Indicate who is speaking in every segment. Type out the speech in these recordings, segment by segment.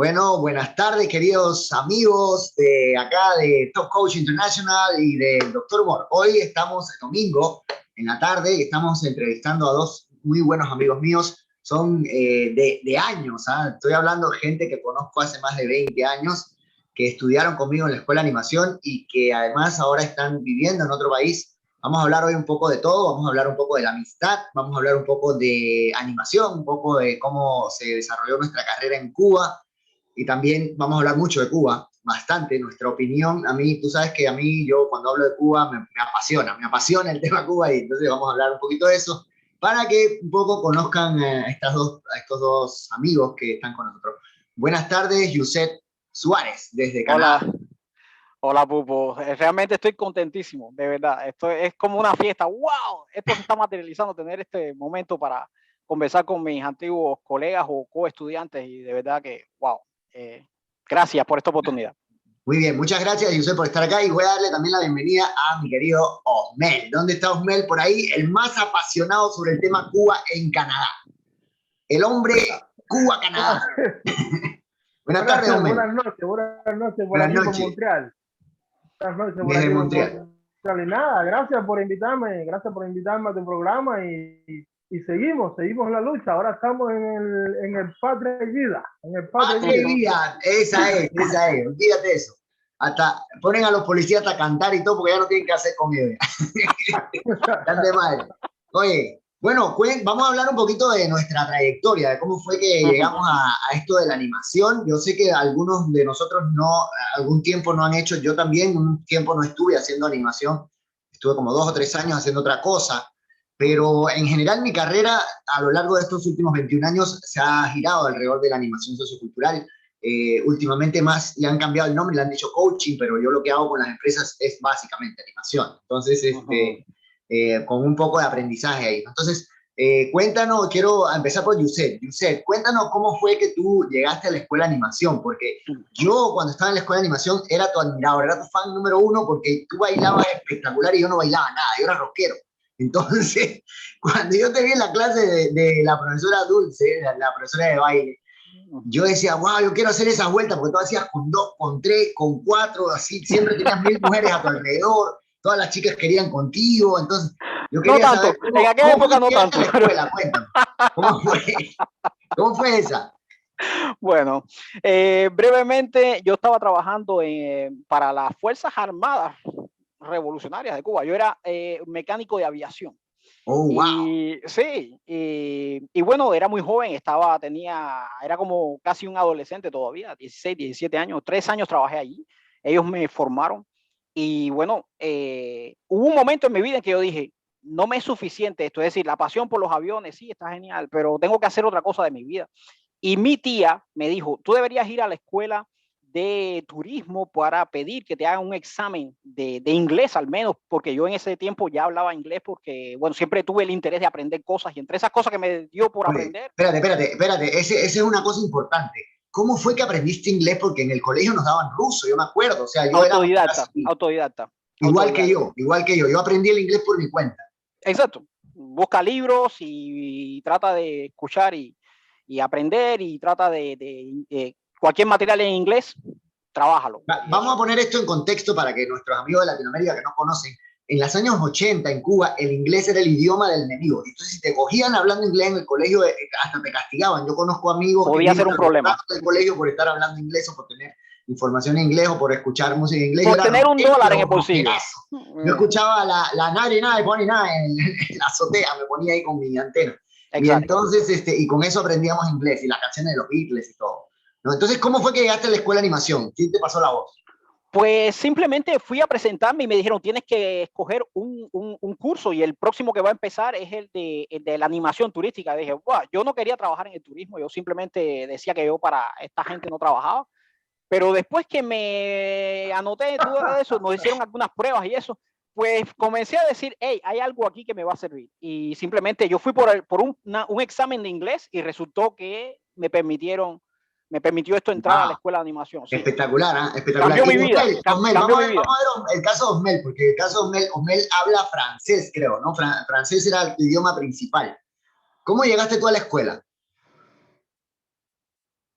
Speaker 1: Bueno, buenas tardes, queridos amigos de acá de Top Coach International y del Doctor Humor. Hoy estamos domingo en la tarde y estamos entrevistando a dos muy buenos amigos míos. Son de años, ¿ah? Estoy hablando de gente que conozco hace más de 20 años, que estudiaron conmigo en la escuela de animación y que además ahora están viviendo en otro país. Vamos a hablar hoy un poco de todo, vamos a hablar un poco de la amistad, vamos a hablar un poco de animación, un poco de cómo se desarrolló nuestra carrera en Cuba y también vamos a hablar mucho de Cuba, bastante, nuestra opinión. A mí, tú sabes que a mí, yo cuando hablo de Cuba me apasiona el tema Cuba y entonces vamos a hablar un poquito de eso para que un poco conozcan a estos dos amigos que están con nosotros. Buenas tardes, Yuset Suárez, desde
Speaker 2: Hola,
Speaker 1: Canadá.
Speaker 2: hola Pupo. Realmente estoy contentísimo, de verdad. Esto es como una fiesta. ¡Wow! Esto se está materializando, tener este momento para conversar con mis antiguos colegas o co-estudiantes y de verdad que, wow. Gracias por esta oportunidad.
Speaker 1: Muy bien, muchas gracias, Yuset, por estar acá y voy a darle también la bienvenida a mi querido Osmel. ¿Dónde está Osmel? Por ahí, el más apasionado sobre el tema Cuba en Canadá. El hombre Cuba-Canadá. Buenas tardes, Osmel.
Speaker 3: Buenas noches por
Speaker 1: Buenas
Speaker 3: aquí por
Speaker 1: noches.
Speaker 3: Montreal. Buenas noches por
Speaker 1: Desde
Speaker 3: aquí
Speaker 1: Montreal.
Speaker 3: por Montreal. Y nada, gracias por invitarme a tu programa y seguimos la lucha. Ahora estamos en el Patria y Vida. En el
Speaker 1: Patria y Vida, esa es, olvídate eso. Hasta ponen a los policías a cantar y todo porque ya no tienen que hacer comedia. Están de madre. Oye, bueno, vamos a hablar un poquito de nuestra trayectoria, de cómo fue que llegamos a esto de la animación. Yo sé que algunos de nosotros algún tiempo no han hecho, yo también un tiempo no estuve haciendo animación, estuve como 2 o 3 años haciendo otra cosa, pero en general mi carrera a lo largo de estos últimos 21 años se ha girado alrededor de la animación sociocultural. Últimamente más le han cambiado el nombre, le han dicho coaching, pero yo lo que hago con las empresas es básicamente animación. Entonces, con un poco de aprendizaje ahí. Entonces, cuéntanos, quiero empezar por Yuset. Yuset, cuéntanos cómo fue que tú llegaste a la escuela de animación, porque yo cuando estaba en la escuela de animación era tu admirador, era tu fan número uno, porque tú bailabas espectacular y yo no bailaba nada, yo era rockero. Entonces, cuando yo te vi en la clase de la profesora Dulce, la profesora de baile, yo decía, wow, yo quiero hacer esas vueltas, porque tú hacías con 2, con 3, con 4, así, siempre tenías 1000 mujeres a tu alrededor, todas las chicas querían contigo, entonces yo quería
Speaker 2: no tanto,
Speaker 1: saber
Speaker 2: en aquella época no tanto.
Speaker 1: La escuela, cuéntame, ¿cómo fue esa?
Speaker 2: Bueno, brevemente, yo estaba trabajando para las Fuerzas Armadas Revolucionarias de Cuba. Yo era mecánico de aviación.
Speaker 1: Oh, wow.
Speaker 2: Y bueno, era muy joven, era como casi un adolescente todavía, 16, 17 años, 3 años trabajé allí, ellos me formaron y bueno, hubo un momento en mi vida en que yo dije, no me es suficiente esto, es decir, la pasión por los aviones, sí, está genial, pero tengo que hacer otra cosa de mi vida. Y mi tía me dijo, tú deberías ir a la escuela de turismo para pedir que te hagan un examen de inglés al menos, porque yo en ese tiempo ya hablaba inglés porque, bueno, siempre tuve el interés de aprender cosas y entre esas cosas que me dio por aprender.
Speaker 1: Espérate, esa es una cosa importante. ¿Cómo fue que aprendiste inglés? Porque en el colegio nos daban ruso, yo me acuerdo, o sea, yo
Speaker 2: autodidacta,
Speaker 1: era
Speaker 2: autodidacta.
Speaker 1: Igual que yo aprendí el inglés por mi cuenta.
Speaker 2: Exacto, busca libros y trata de escuchar y aprender y trata de cualquier material en inglés, trabájalo.
Speaker 1: Vamos a poner esto en contexto para que nuestros amigos de Latinoamérica que no conocen, en los años 80 en Cuba el inglés era el idioma del enemigo. Entonces si te cogían hablando inglés en el colegio, hasta te castigaban. Yo conozco amigos
Speaker 2: podía ser un problema
Speaker 1: del colegio por estar hablando inglés o por tener información en inglés o por escuchar música en inglés.
Speaker 2: Por tener $1 en el bolsillo.
Speaker 1: Yo escuchaba la nadie nada, pone nada en la azotea, me ponía ahí con mi antena. Exacto. Y entonces, y con eso aprendíamos inglés y las canciones de los Beatles y todo. ¿No? Entonces, ¿cómo fue que llegaste a la escuela de animación? ¿Quién te pasó la voz?
Speaker 2: Pues simplemente fui a presentarme y me dijeron, tienes que escoger un curso y el próximo que va a empezar es el de la animación turística. Dije, wow, yo no quería trabajar en el turismo, yo simplemente decía que yo para esta gente no trabajaba. Pero después que me anoté todo eso, nos hicieron algunas pruebas y eso, pues comencé a decir, hey, hay algo aquí que me va a servir. Y simplemente yo fui por un examen de inglés y resultó que me permitió esto entrar a la escuela de animación. Sí.
Speaker 1: Espectacular, ¿eh? Espectacular.
Speaker 2: Cambió mi vida.
Speaker 1: Vamos a ver el caso de Osmel, porque el caso de Osmel habla francés, creo, ¿no? Francés era tu idioma principal. ¿Cómo llegaste tú a la escuela?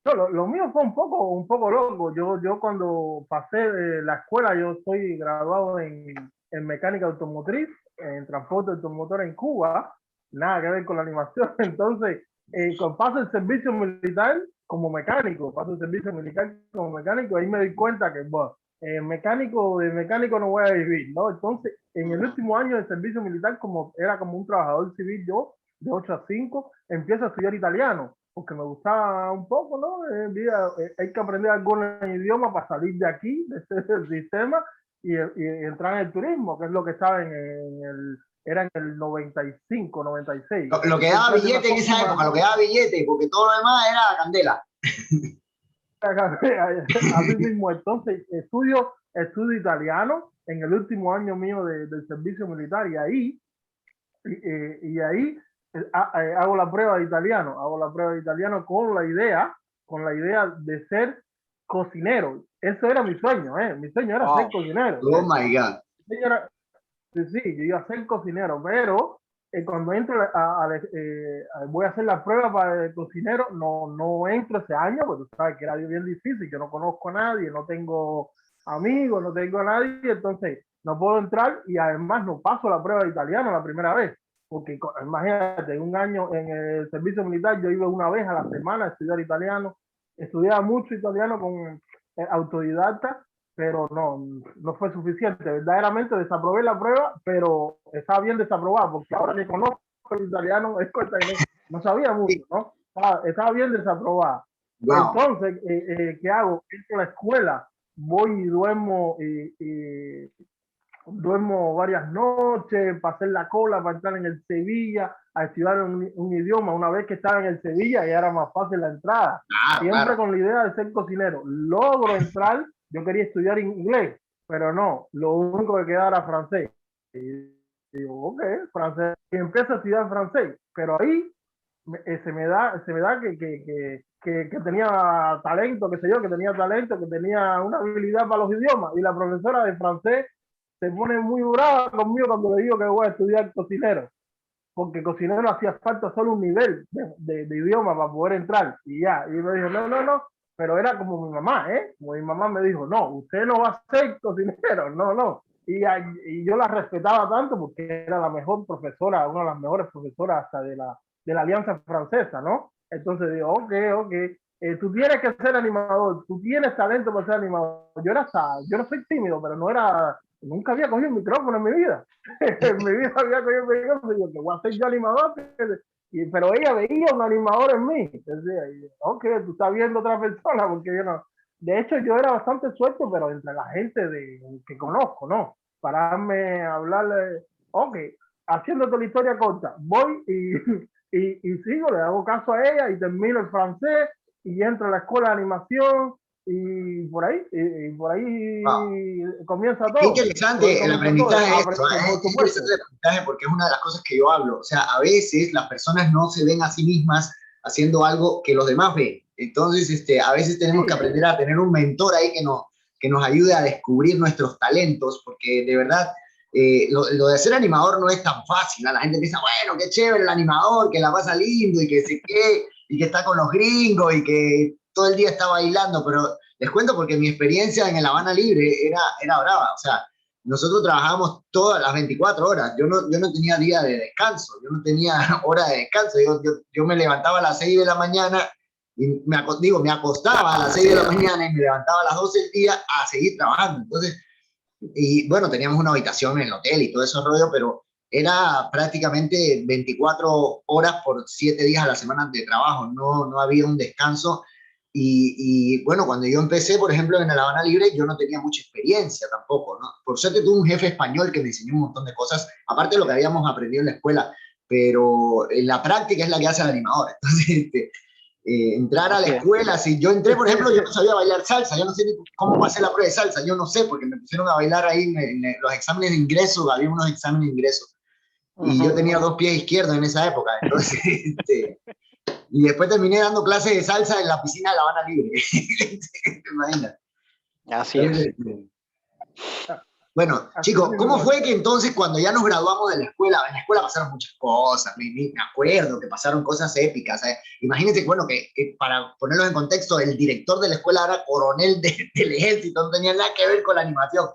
Speaker 3: No, lo mío fue un poco loco. Yo cuando pasé la escuela, yo soy graduado en mecánica automotriz, en transporte automotor en Cuba, nada que ver con la animación. Entonces, con paso el servicio militar como mecánico, paso el servicio militar como mecánico, ahí me di cuenta que, bueno, de mecánico no voy a vivir, ¿no? Entonces, en el último año de servicio militar, como era como un trabajador civil yo, de 8 a 5, empiezo a estudiar italiano porque me gustaba un poco, ¿no? Hay que aprender algún idioma para salir de aquí, de este sistema, y entrar en el turismo, que es lo que estaba era en el 95, 96.
Speaker 1: Lo que daba billete en esa época, lo que daba billete, porque todo lo demás era candela.
Speaker 3: Así mismo, entonces estudio italiano en el último año mío del servicio militar y ahí hago la prueba de italiano con la idea de ser cocinero. Eso era mi sueño, mi sueño era ser cocinero.
Speaker 1: Oh my God.
Speaker 3: Sí, yo iba a ser cocinero, pero cuando entro voy a hacer la prueba para el cocinero, no entro ese año, porque tú sabes que era bien difícil, yo no conozco a nadie, no tengo amigos, no tengo a nadie, entonces no puedo entrar y además no paso la prueba de italiano la primera vez, porque imagínate, un año en el servicio militar yo iba una vez a la semana a estudiar italiano, estudiaba mucho italiano con autodidacta, pero no fue suficiente. Verdaderamente desaprobé la prueba, pero estaba bien desaprobada, porque ahora que conozco el italiano, es cosa que no sabía mucho, ¿no? Estaba bien desaprobada.
Speaker 1: Wow.
Speaker 3: Entonces, ¿qué hago? Entro a la escuela, voy y duermo varias noches, pasé la cola para entrar en el Sevilla a estudiar un idioma. Una vez que estaba en el Sevilla ya era más fácil la entrada. Siempre con la idea de ser cocinero. Logro entrar, yo quería estudiar inglés, pero no, lo único que quedaba era francés. Y digo, ok, francés. Y empiezo a estudiar francés, pero ahí se me da que tenía talento, que tenía talento, que tenía una habilidad para los idiomas. Y la profesora de francés se pone muy brava conmigo cuando le digo que voy a estudiar cocinero, porque cocinero hacía falta solo un nivel de idioma para poder entrar, y ya, y me dijo, no, pero era como mi mamá, como mi mamá me dijo, no, usted no va a ser cocinero, no, y yo la respetaba tanto porque era la mejor profesora, una de las mejores profesoras hasta de la Alianza Francesa, ¿no? Entonces digo, ok, tú tienes que ser animador, tú tienes talento para ser animador. Yo no soy tímido, pero nunca había cogido un micrófono en mi vida. En mi vida había cogido un micrófono y yo, que voy a ser yo animador. Pero ella veía un animador en mí. Decía, ok, tú estás viendo otra persona, porque yo no. De hecho, yo era bastante suelto, pero entre la gente que conozco, ¿no? Pararme a hablarle, ok, haciéndote la historia corta, voy y sigo, le hago caso a ella y termino el francés y entro a la escuela de animación y por ahí comienza todo.
Speaker 1: Qué interesante el aprendizaje de esto, qué interesante el aprendizaje, porque es una de las cosas que yo hablo. O sea, a veces las personas no se ven a sí mismas haciendo algo que los demás ven. Entonces, a veces tenemos que aprender a tener un mentor ahí que nos ayude a descubrir nuestros talentos, porque de verdad, lo de ser animador no es tan fácil, ¿no? La gente piensa, bueno, qué chévere el animador, que la pasa lindo y que sé qué, y que está con los gringos y que todo el día está bailando, pero les cuento porque mi experiencia en el Habana Libre era brava. O sea, nosotros trabajábamos todas las 24 horas. Yo no tenía día de descanso, yo no tenía hora de descanso. Yo me levantaba a las 6 de la mañana y me acostaba a las 6 de la mañana y me levantaba a las 12 del día a seguir trabajando. Entonces, y bueno, teníamos una habitación en el hotel y todo ese rollo, pero era prácticamente 24 horas por 7 días a la semana de trabajo. No había un descanso. Y bueno, cuando yo empecé, por ejemplo, en La Habana Libre, yo no tenía mucha experiencia tampoco, ¿no? Por suerte tuve un jefe español que me enseñó un montón de cosas, aparte de lo que habíamos aprendido en la escuela, pero en la práctica es la que hace el animador. Entonces, entrar a la escuela, si yo entré, por ejemplo, yo no sabía bailar salsa, yo no sé ni cómo pasé la prueba de salsa, yo no sé, porque me pusieron a bailar ahí en los exámenes de ingreso, había unos exámenes de ingreso, y yo tenía 2 pies izquierdos en esa época, entonces, y después terminé dando clases de salsa en la piscina de La Habana Libre. ¿Te imaginas?
Speaker 2: Así es.
Speaker 1: Bueno, chicos, ¿cómo fue que entonces cuando ya nos graduamos de la escuela, en la escuela pasaron muchas cosas, me acuerdo que pasaron cosas épicas, ¿sabes? Imagínense, bueno, que para ponerlos en contexto, el director de la escuela era coronel del ejército, no tenía nada que ver con la animación.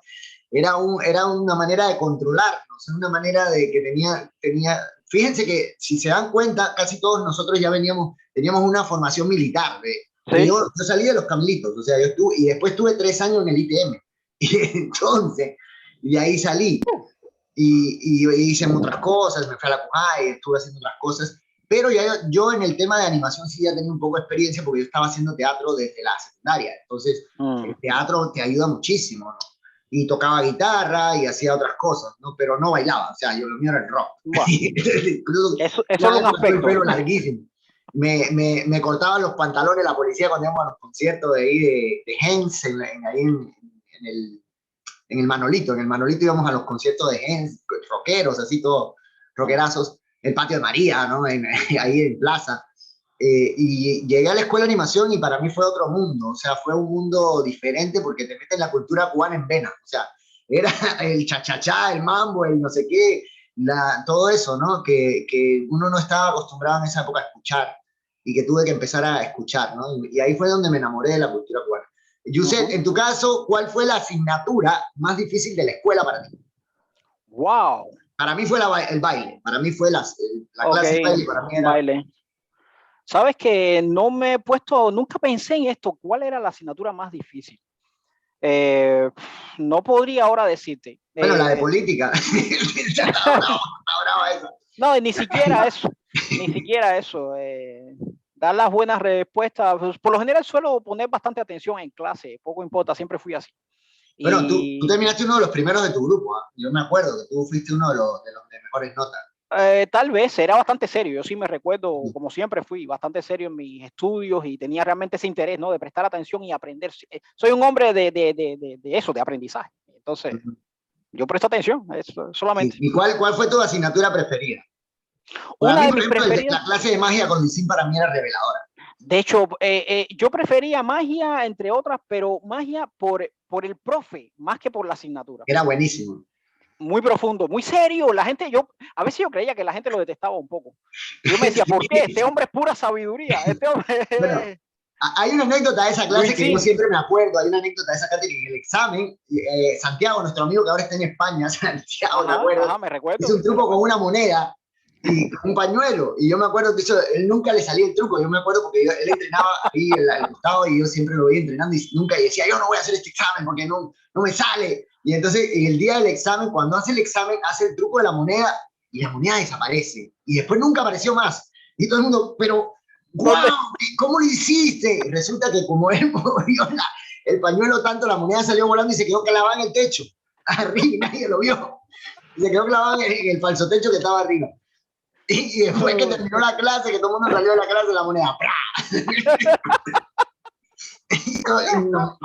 Speaker 1: Era una manera de controlarnos, una manera de que tenía, fíjense que si se dan cuenta, casi todos nosotros ya teníamos una formación militar.
Speaker 2: ¿Sí?
Speaker 1: Yo salí de los Carlitos, o sea, y después tuve 3 años en el ITM. Y entonces, y de ahí salí. Y hice otras cosas, me fui a la CUJAI, estuve haciendo otras cosas. Pero ya yo en el tema de animación sí ya tenía un poco de experiencia porque yo estaba haciendo teatro desde la secundaria. Entonces, el teatro te ayuda muchísimo, ¿no? Y tocaba guitarra y hacía otras cosas, ¿no? Pero no bailaba, o sea, yo lo mío era el rock.
Speaker 2: Wow.
Speaker 1: Incluso,
Speaker 2: eso es un aspecto.
Speaker 1: El pelo larguísimo. Me cortaban los pantalones la policía cuando íbamos a los conciertos de ahí de Hens, ahí en el Manolito. En el Manolito íbamos a los conciertos de Hens, rockeros, así todos rockerazos. El Patio de María, ¿no? Ahí en Plaza. Y llegué a la escuela de animación y para mí fue otro mundo, o sea, fue un mundo diferente porque te meten la cultura cubana en vena, o sea, era el cha-cha-cha, el mambo, el no sé qué, todo eso, ¿no? Que uno no estaba acostumbrado en esa época a escuchar y que tuve que empezar a escuchar, ¿no? Y ahí fue donde me enamoré de la cultura cubana. Yusef, en tu caso, ¿cuál fue la asignatura más difícil de la escuela para ti?
Speaker 2: Wow.
Speaker 1: Para mí fue el baile, para mí fue la clase de baile, para mí era...
Speaker 2: Baile. Sabes que no me he puesto, nunca pensé en esto, ¿cuál era la asignatura más difícil? No podría ahora decirte.
Speaker 1: Bueno, la de política.
Speaker 2: No, ni siquiera eso, ni siquiera eso. Dar las buenas respuestas, pues, por lo general suelo poner bastante atención en clase, poco importa, siempre fui así.
Speaker 1: Bueno, tú terminaste uno de los primeros de tu grupo, ¿eh? Yo me acuerdo que tú fuiste uno de los de mejores notas.
Speaker 2: Tal vez era bastante serio, yo sí me recuerdo, como siempre fui bastante serio en mis estudios y tenía realmente ese interés, ¿no? De prestar atención y aprender. Soy un hombre de eso, de aprendizaje. Entonces, yo presto atención, eso, solamente.
Speaker 1: ¿Y cuál fue tu asignatura preferida? Para mí, por ejemplo, la clase de magia con Luisín para mí era reveladora.
Speaker 2: De hecho, yo prefería magia, entre otras, pero magia por el profe, más que por la asignatura.
Speaker 1: Era buenísimo.
Speaker 2: Muy profundo, muy serio. La gente, a veces yo creía que la gente lo detestaba un poco. Yo me decía, ¿por qué? Este hombre es pura sabiduría. Este hombre...
Speaker 1: Bueno, hay una anécdota de esa clase que yo siempre me acuerdo. Hay una anécdota de esa clase que en el examen, Santiago, nuestro amigo que ahora está en España, Santiago, me acuerdo,
Speaker 2: me recuerdo,
Speaker 1: hizo un truco con una moneda y un pañuelo. Y yo me acuerdo que él nunca le salía el truco. Yo me acuerdo porque él entrenaba ahí al Gustavo y yo siempre lo veía entrenando y nunca decía, yo no voy a hacer este examen porque no me sale. Y entonces, en el día del examen, cuando hace el examen, hace el truco de la moneda y la moneda desaparece. Y después nunca apareció más. Y todo el mundo, pero, ¡guau! ¿Cómo lo hiciste? Y resulta que como él movió el pañuelo tanto, la moneda salió volando y se quedó clavada en el techo. Arriba, nadie lo vio. Y se quedó clavada en el falso techo que estaba arriba. Y después que terminó la clase, que todo el mundo salió de la clase, la moneda, ¡prá! Y nos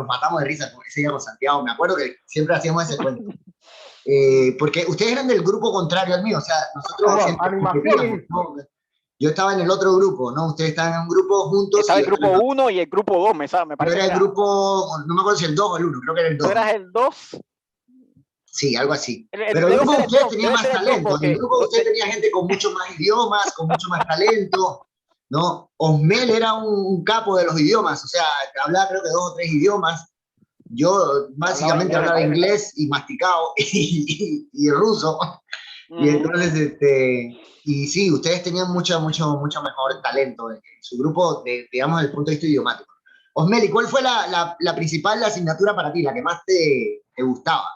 Speaker 1: matamos de risa ese día con Santiago. Me acuerdo que siempre hacíamos ese cuento. Porque ustedes eran del grupo contrario al mío, o sea, nosotros siempre competíamos, ¿no? Yo estaba en el otro grupo, ¿no? Ustedes estaban en un grupo juntos.
Speaker 2: Estaba el grupo 1 y el grupo 2, me parece.
Speaker 1: Yo era el grupo, no me acuerdo si el 2 o el 1, creo que era el 2.
Speaker 2: ¿Tú eras el 2?
Speaker 1: Sí, algo así. Pero el grupo de ustedes tenía más talento. En el grupo de ustedes tenía gente con mucho más idiomas, con mucho más talento, ¿no? Osmel era un capo de los idiomas, o sea, hablaba creo que 2 o 3 idiomas. Yo básicamente hablaba inglés y masticado y ruso. Y entonces, y sí, ustedes tenían mucho mejor talento en su grupo, digamos, desde el punto de vista idiomático. Osmeli, ¿cuál fue la principal asignatura para ti, la que más te gustaba?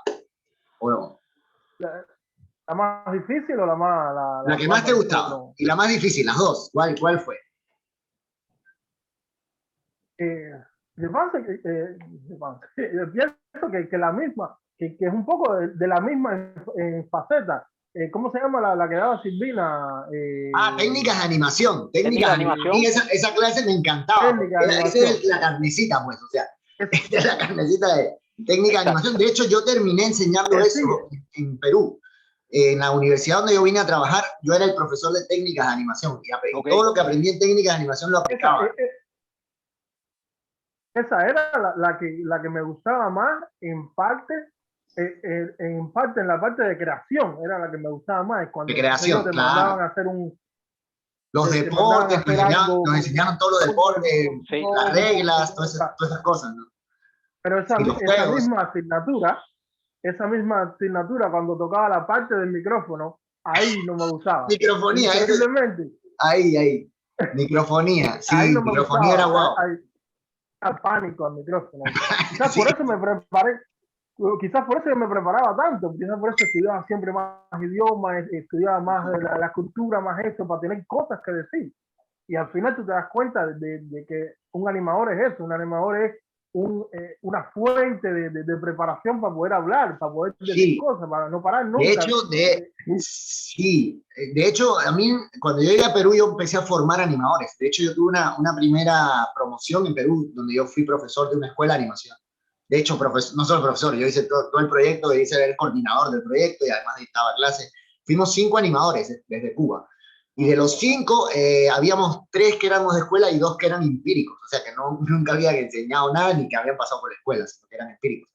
Speaker 1: ¿O no?
Speaker 3: ¿La más difícil o la más...
Speaker 1: La que más te gustaba, no. Y la más difícil, las dos. ¿Cuál fue?
Speaker 3: Yo pienso que la misma, que es un poco de la misma faceta. ¿Cómo se llama la que daba Silvina?
Speaker 1: Técnicas de animación. Técnicas de animación. Y esa clase me encantaba. Esa es la carnecita, pues, o sea, esta es la carnecita de técnica de animación. De hecho, yo terminé enseñando eso en Perú. En la universidad donde yo vine a trabajar, yo era el profesor de técnicas de animación. Y todo lo que aprendí en técnicas de animación lo aplicaba.
Speaker 3: Esa era la que me gustaba más, en parte, en parte, en la parte de creación, era la que me gustaba más. Cuando
Speaker 1: De creación,
Speaker 3: te
Speaker 1: claro.
Speaker 3: mandaban a hacer
Speaker 1: los deportes, nos enseñaron todos los deportes,
Speaker 2: sí,
Speaker 1: las reglas, todas esas cosas, ¿no?
Speaker 3: Pero
Speaker 1: Sí,
Speaker 3: esa misma asignatura, cuando tocaba la parte del micrófono, ahí no me gustaba.
Speaker 1: Microfonía,
Speaker 3: increíblemente.
Speaker 1: Ahí. Microfonía, sí,
Speaker 3: ahí no me
Speaker 1: microfonía
Speaker 3: gustaba,
Speaker 1: era guau.
Speaker 3: Era pánico al micrófono. Quizás
Speaker 1: Sí.
Speaker 3: por eso me preparé. Quizás por eso yo me preparaba tanto, quizás por eso estudiaba siempre más idiomas, estudiaba más la cultura, más esto, para tener cosas que decir. Y al final tú te das cuenta de que un animador es eso, un animador es una fuente de preparación para poder hablar, para poder decir cosas, para no parar nunca.
Speaker 1: Sí, de hecho, a mí, cuando yo llegué a Perú, yo empecé a formar animadores. De hecho, yo tuve una primera promoción en Perú, donde yo fui profesor de una escuela de animación. De hecho, no solo profesor, yo hice todo el proyecto, hice el coordinador del proyecto y además dictaba clases. Fuimos 5 animadores desde Cuba. Y de los 5, habíamos 3 que éramos de escuela y 2 que eran empíricos. O sea, que nunca habían enseñado nada ni que habían pasado por la escuela, sino que eran empíricos.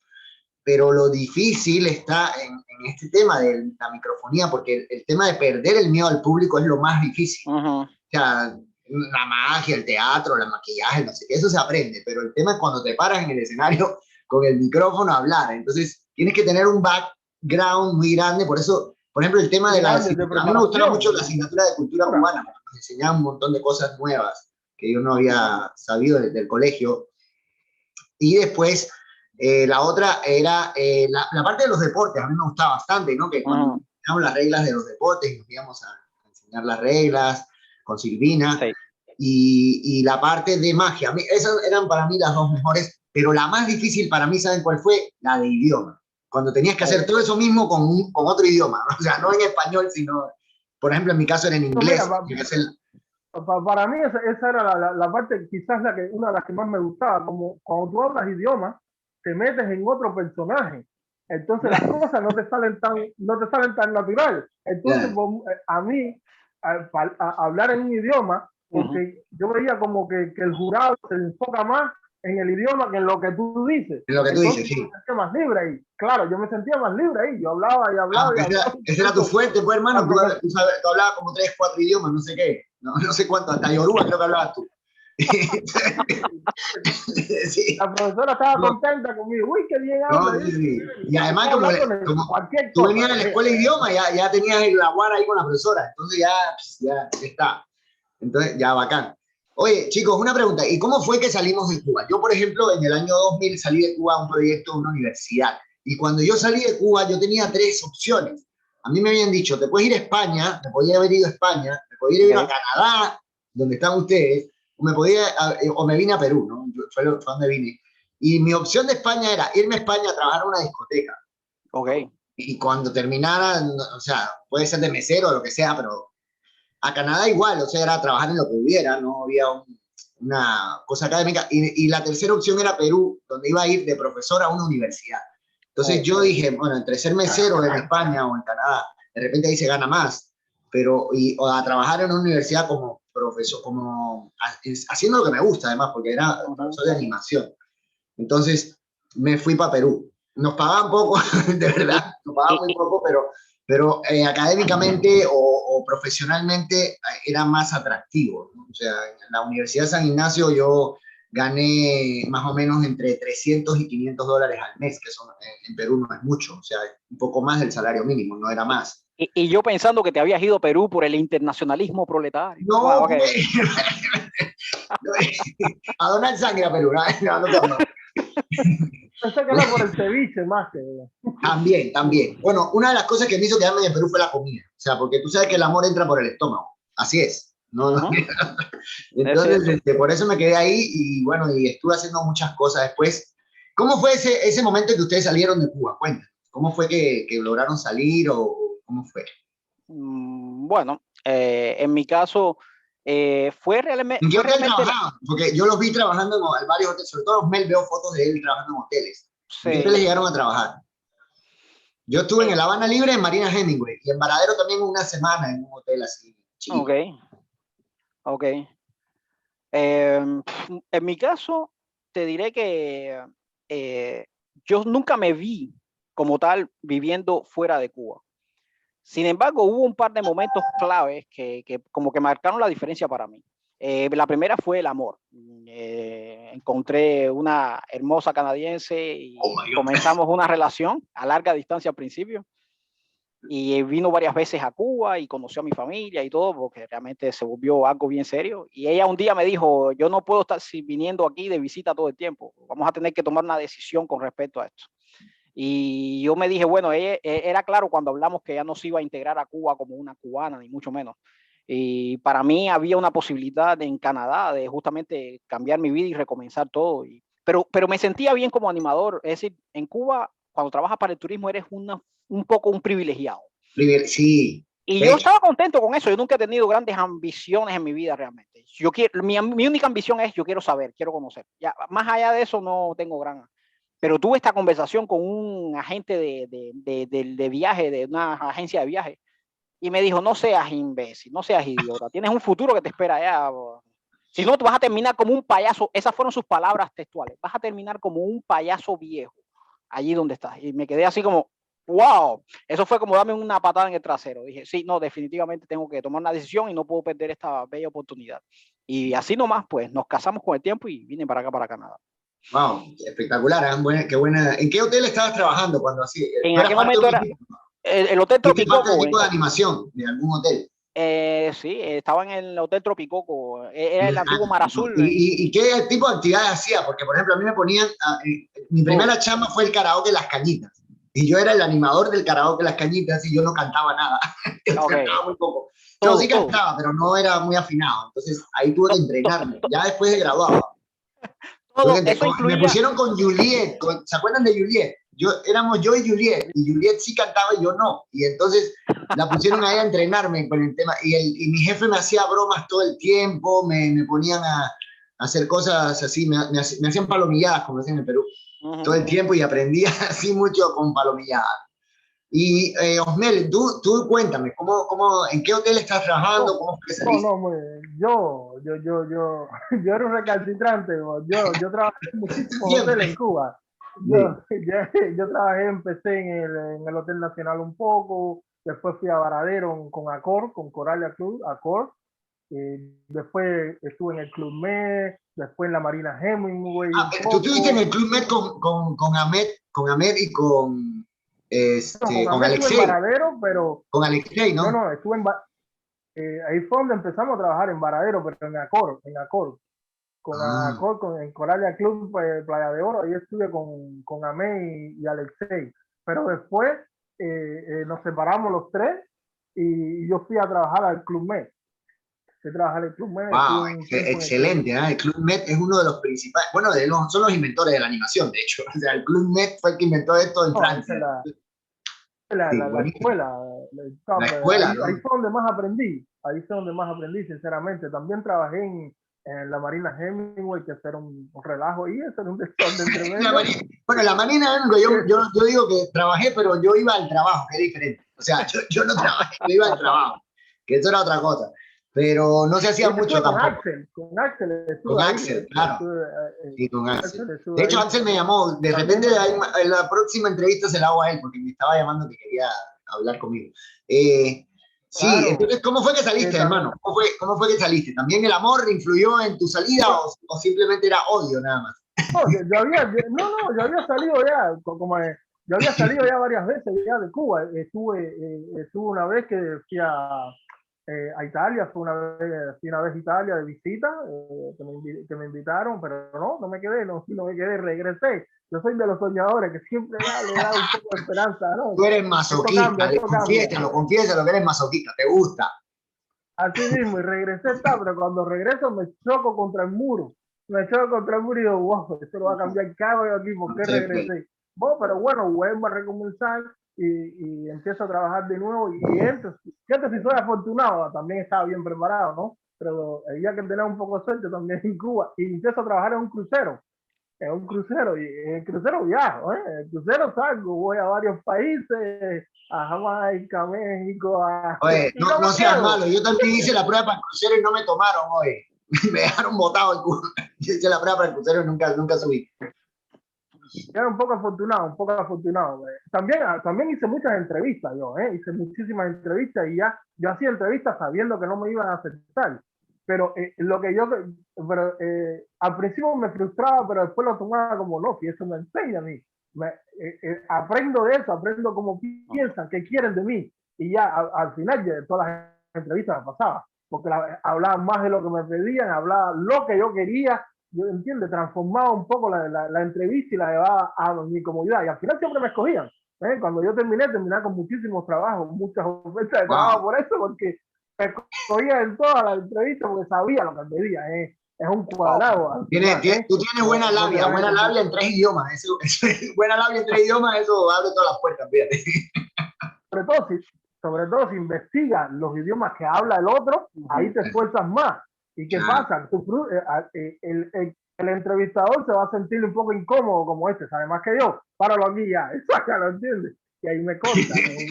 Speaker 1: Pero lo difícil está en este tema de la microfonía, porque el tema de perder el miedo al público es lo más difícil. O sea, la magia, el teatro, el maquillaje, no sé qué, eso se aprende, pero el tema es cuando te paras en el escenario con el micrófono a hablar. Entonces, tienes que tener un background muy grande. Por eso, por ejemplo, el tema de la asignatura. A mí me gustaba mucho la asignatura de cultura cubana, porque nos enseñaban un montón de cosas nuevas que yo no había sabido del colegio. Y después, la otra era la parte de los deportes. A mí me gustaba bastante, ¿no? Que cuando enseñamos las reglas de los deportes, nos íbamos a enseñar las reglas con Silvina. Sí. Y la parte de magia. Esas eran para mí las 2 mejores, pero la más difícil para mí, ¿saben cuál fue? La de idioma. Cuando tenías que hacer todo eso mismo con otro idioma, ¿no? O sea, no en español, sino, por ejemplo, en mi caso era en inglés.
Speaker 3: No, mira, para mí esa era la parte, quizás una de las que más me gustaba. Como cuando tú hablas idiomas, te metes en otro personaje. Entonces las cosas no te salen tan natural. Entonces, a mí, hablar en un idioma, porque yo veía como que el jurado se enfoca más en el idioma que en lo que tú dices.
Speaker 1: En lo que tú dices, sí.
Speaker 3: Yo me sentía más libre ahí. Claro, yo me sentía más libre ahí. Yo hablaba y hablaba y hablaba.
Speaker 1: Ese era tu fuerte, pues, hermano. Tú hablabas como 3, 4 idiomas, no sé qué. No sé cuánto, hasta Yoruba creo que hablabas tú.
Speaker 3: Sí. La profesora estaba contenta conmigo. Uy, qué bien habla.
Speaker 1: Sí. Y además, como tú venías de la escuela de idioma, ya tenías el aguar ahí con la profesora. Entonces ya está. Entonces, ya bacán. Oye, chicos, una pregunta. ¿Y cómo fue que salimos de Cuba? Yo, por ejemplo, en el año 2000 salí de Cuba a un proyecto de una universidad. Y cuando yo salí de Cuba, yo tenía 3 opciones. A mí me habían dicho, te puedes ir a España, me podía haber ido a España, me podía ir a Canadá, donde están ustedes, o me vine a Perú, ¿no? Fue donde vine. Y mi opción de España era irme a España a trabajar en una discoteca.
Speaker 2: Ok.
Speaker 1: Y cuando terminara, o sea, puede ser de mesero o lo que sea, pero a Canadá igual, o sea, era trabajar en lo que hubiera, no había una cosa académica. Y la tercera opción era Perú, donde iba a ir de profesor a una universidad. Entonces yo dije, bueno, entre ser mesero en España o en Canadá, de repente ahí se gana más, o a trabajar en una universidad como profesor, como haciendo lo que me gusta además, porque era profesor de animación. Entonces me fui para Perú. Nos pagaban poco, de verdad, nos pagaban muy poco, pero académicamente o profesionalmente era más atractivo, ¿no? O sea, en la Universidad de San Ignacio yo gané más o menos entre 300 y 500 dólares al mes, que son, en Perú no es mucho, o sea, un poco más del salario mínimo, no era más.
Speaker 2: Y yo pensando que te habías ido a Perú por el internacionalismo proletario.
Speaker 1: No, okay. A donar sangre a Perú, no.
Speaker 3: Pensé que era por el ceviche más que...
Speaker 1: También. Bueno, una de las cosas que me hizo quedarme en Perú fue la comida. O sea, porque tú sabes que el amor entra por el estómago. Así es. ¿No? Entonces, por eso me quedé ahí y bueno, y estuve haciendo muchas cosas después. ¿Cómo fue ese momento en que ustedes salieron de Cuba? Cuéntanos. ¿Cómo fue que lograron salir o cómo fue?
Speaker 2: Bueno, en mi caso... fue realmente...
Speaker 1: ¿En qué hotel trabajaban? Porque yo los vi trabajando en varios hoteles, sobre todo Mel, veo fotos de él trabajando en hoteles. ¿En qué hoteles llegaron a trabajar? Yo estuve en La Habana Libre, en Marina Hemingway, y en Varadero también una semana en un hotel así. Chico.
Speaker 2: Ok. En mi caso, te diré que yo nunca me vi como tal viviendo fuera de Cuba. Sin embargo, hubo un par de momentos claves que como que marcaron la diferencia para mí. La primera fue el amor. Encontré una hermosa canadiense y comenzamos una relación a larga distancia al principio. Y vino varias veces a Cuba y conoció a mi familia y todo, porque realmente se volvió algo bien serio. Y ella un día me dijo, yo no puedo estar viniendo aquí de visita todo el tiempo. Vamos a tener que tomar una decisión con respecto a esto. Y yo me dije, bueno, era claro cuando hablamos que ella no se iba a integrar a Cuba como una cubana, ni mucho menos. Y para mí había una posibilidad en Canadá de justamente cambiar mi vida y recomenzar todo. Pero me sentía bien como animador. Es decir, en Cuba, cuando trabajas para el turismo, eres un poco un privilegiado.
Speaker 1: Sí.
Speaker 2: Y yo estaba contento con eso. Yo nunca he tenido grandes ambiciones en mi vida realmente. Mi única ambición es, yo quiero saber, quiero conocer. Ya, más allá de eso no tengo gran... Pero tuve esta conversación con un agente de viaje, de una agencia de viaje, y me dijo, no seas imbécil, no seas idiota, tienes un futuro que te espera allá. Si no, te vas a terminar como un payaso. Esas fueron sus palabras textuales. Vas a terminar como un payaso viejo allí donde estás. Y me quedé así como, wow. Eso fue como darme una patada en el trasero. Dije, sí, no, definitivamente tengo que tomar una decisión y no puedo perder esta bella oportunidad. Y así nomás, pues, nos casamos con el tiempo y vine para acá, para Canadá.
Speaker 1: Wow, espectacular, ¿eh? Qué buena. ¿En qué hotel estabas trabajando cuando así?
Speaker 2: En aquel momento era el Hotel Tropicoco.
Speaker 1: ¿Parte del equipo de animación de algún hotel?
Speaker 2: Sí, estaba en el Hotel Tropicoco, era el antiguo Mar Azul.
Speaker 1: ¿Y qué tipo de actividades hacía? Porque, por ejemplo, a mí me ponían, mi primera chamba fue el karaoke Las Cañitas, y yo era el animador del karaoke Las Cañitas y yo no cantaba nada, cantaba muy poco. Yo sí cantaba, pero no era muy afinado, entonces ahí tuve que entrenarme, ya después de graduado. Me pusieron con Juliet, ¿se acuerdan de Juliet? Éramos yo y Juliet sí cantaba y yo no, y entonces la pusieron ahí a entrenarme con el tema, y mi jefe me hacía bromas todo el tiempo, me ponían a hacer cosas así, me hacían palomilladas, como decían en Perú, todo el tiempo, y aprendía así mucho con palomilladas. Y Osmel, tú cuéntame, ¿en qué hotel estás trabajando? ¿Cómo fue que saliste?
Speaker 3: Yo era un recalcitrante. Yo trabajé en muchísimos hoteles en Cuba. Yo trabajé, empecé en el Hotel Nacional un poco, después fui a Varadero con Accor, con Coralia Club, Accor. Después estuve en el Club Med, después en la Marina Hemingway.
Speaker 1: ¿Tú estuviste en el Club Med con Ahmed y con... con Alexei.
Speaker 3: En Varadero, pero...
Speaker 1: Con Alexei, ¿no?
Speaker 3: No, estuve ahí fue donde empezamos a trabajar en Varadero, pero en Accor. En Coralia Club Playa de Oro, ahí estuve con Amé y Alexei. Pero después nos separamos los tres y yo fui a trabajar al Club Med. Trabajar en el Club Med.
Speaker 1: Wow, excelente, ¿eh? El Club Med es uno de los principales, bueno, son los inventores de la animación, de hecho. O sea, el Club Med fue el que inventó esto en Francia.
Speaker 3: La escuela.
Speaker 1: La escuela,
Speaker 3: ahí fue donde más aprendí, sinceramente. También trabajé en la Marina Hemingway, que era un relajo, y eso era un desorden tremendo.
Speaker 1: La Marina Hemingway, yo digo que trabajé, pero yo iba al trabajo, que es diferente. O sea, yo no trabajé, yo iba al trabajo, que eso era otra cosa. Pero no se hacía mucho tampoco.
Speaker 3: Con Axel,
Speaker 1: claro. Sí, con Axel. De hecho, Axel me llamó. De repente, en la próxima entrevista se la hago a él, porque me estaba llamando que quería hablar conmigo. Sí, claro. Entonces, ¿cómo fue que saliste, hermano? ¿Cómo fue que saliste? ¿También el amor influyó en tu salida o simplemente era odio nada más?
Speaker 3: No, yo había salido ya, yo había salido ya varias veces ya de Cuba. Estuve una vez que fui a Italia, fui una vez a Italia de visita, que me invitaron, pero no me quedé, regresé. Yo soy de los soñadores que siempre le da un poco de esperanza, ¿no?
Speaker 1: Tú eres masoquista, confiésalo que eres masoquista, te gusta.
Speaker 3: Así mismo, y regresé, pero cuando regreso me choco contra el muro. Y digo, wow, esto lo va a cambiar cada vez aquí, ¿por qué regresé? Pero bueno, vuelvo a recomenzar. Y empiezo a trabajar de nuevo y entro. Fíjate, si soy afortunado, también estaba bien preparado, ¿no? Pero había que tener un poco de suerte también en Cuba y empiezo a trabajar en un crucero y en el crucero viajo, ¿eh? En el crucero salgo, voy a varios países, a Jamaica, México,
Speaker 1: Oye, no seas malo, yo también hice la prueba para el crucero y no me tomaron, oye. Me dejaron botado el culo. Yo hice la prueba para el crucero y nunca subí.
Speaker 3: Era un poco afortunado, un poco afortunado. También hice muchas entrevistas yo, hice muchísimas entrevistas y ya yo hacía entrevistas sabiendo que no me iban a aceptar. Pero al principio me frustraba, pero después lo tomaba como no, si eso me enseña a mí. Aprendo de eso, aprendo cómo piensan, qué quieren de mí. Y ya al final de todas las entrevistas me pasaba, porque hablaban más de lo que me pedían, hablaban lo que yo quería. Yo entiendo, transformaba un poco la entrevista y la llevaba a mi comodidad. Y al final siempre me escogían. Cuando yo terminé con muchísimos trabajos, muchas ofertas de trabajo por eso, porque me escogía en todas las entrevistas porque sabía lo que pedía. Es un cuadrado.
Speaker 1: Tú tienes buena labia en 3 idiomas. Buena labia en 3 idiomas, eso abre todas las puertas, fíjate.
Speaker 3: Sobre todo si investigas los idiomas que habla el otro, ahí te esfuerzas más. ¿Y qué pasa? El entrevistador se va a sentir un poco incómodo como sabe más que yo, páralo aquí ya, ¿lo entiendes? Y ahí me corta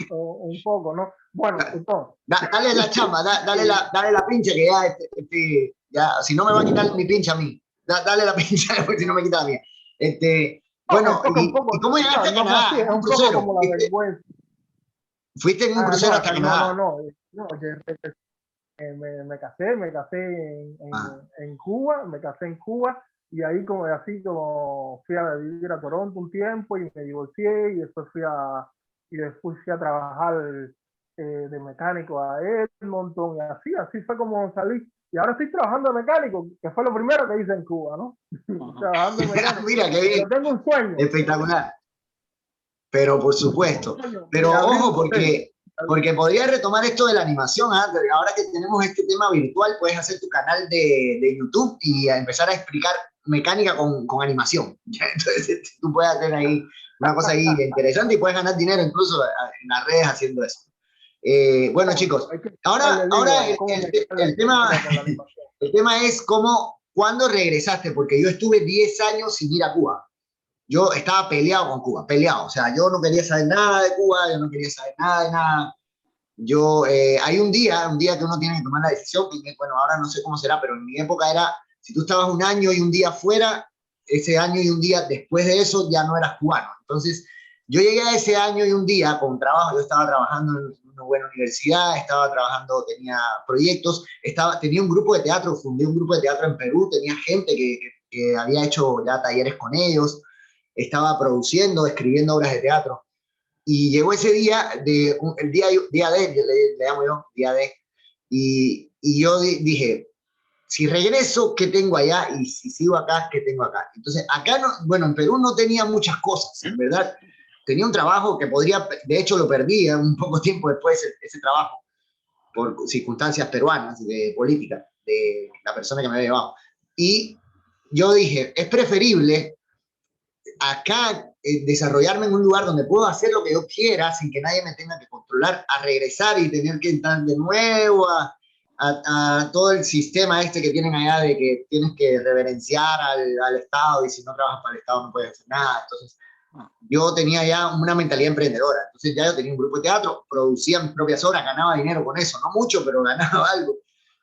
Speaker 3: un poco, ¿no? Bueno, entonces.
Speaker 1: Dale la chamba, dale la pincha que ya, si no me va a quitar mi pincha a mí. Dale la pincha después si no me quita la mía. Bueno, ¿y cómo llegaste a Canadá?
Speaker 3: Es un poco como la vergüenza.
Speaker 1: ¿Fuiste en un crucero hasta Canadá?
Speaker 3: No, me casé en Cuba, y ahí así como fui a vivir a Toronto un tiempo y me divorcié y después fui a trabajar de mecánico a Edmonton y así fue como salí. Y ahora estoy trabajando de mecánico, que fue lo primero que hice en Cuba, ¿no? Trabajando de mecánico.
Speaker 1: Mira, qué bien.
Speaker 3: Pero tengo un sueño.
Speaker 1: Espectacular. Pero por supuesto. Pero ojo, porque podrías retomar esto de la animación. Ahora que tenemos este tema virtual, puedes hacer tu canal de YouTube y empezar a explicar mecánica con animación. Entonces tú puedes hacer ahí una cosa ahí interesante y puedes ganar dinero incluso en las redes haciendo eso. Bueno, chicos, ahora el tema es cuándo regresaste, porque yo estuve 10 años sin ir a Cuba. Yo estaba peleado con Cuba, peleado. O sea, yo no quería saber nada de Cuba, yo no quería saber nada de nada. Hay un día que uno tiene que tomar la decisión, que, bueno, ahora no sé cómo será, pero en mi época era, si tú estabas un año y un día fuera, ese año y un día después de eso ya no eras cubano. Entonces, yo llegué a ese año y un día con trabajo, yo estaba trabajando en una buena universidad, tenía proyectos, tenía un grupo de teatro, fundé un grupo de teatro en Perú, tenía gente que había hecho ya talleres con ellos, estaba produciendo, escribiendo obras de teatro. Y llegó ese día, el día D, le llamo yo, día D, y yo dije, si regreso, ¿qué tengo allá? Y si sigo acá, ¿qué tengo acá? Entonces, acá, en Perú no tenía muchas cosas, en verdad. Tenía un trabajo que de hecho lo perdí un poco tiempo después, ese trabajo, por circunstancias peruanas, de política, de la persona que me había llevado. Y yo dije, es preferible acá desarrollarme en un lugar donde puedo hacer lo que yo quiera sin que nadie me tenga que controlar, a regresar y tener que entrar de nuevo a todo el sistema que tienen allá de que tienes que reverenciar al Estado y si no trabajas para el Estado no puedes hacer nada. Entonces, yo tenía ya una mentalidad emprendedora. Entonces ya yo tenía un grupo de teatro, producía mis propias obras, ganaba dinero con eso, no mucho, pero ganaba algo.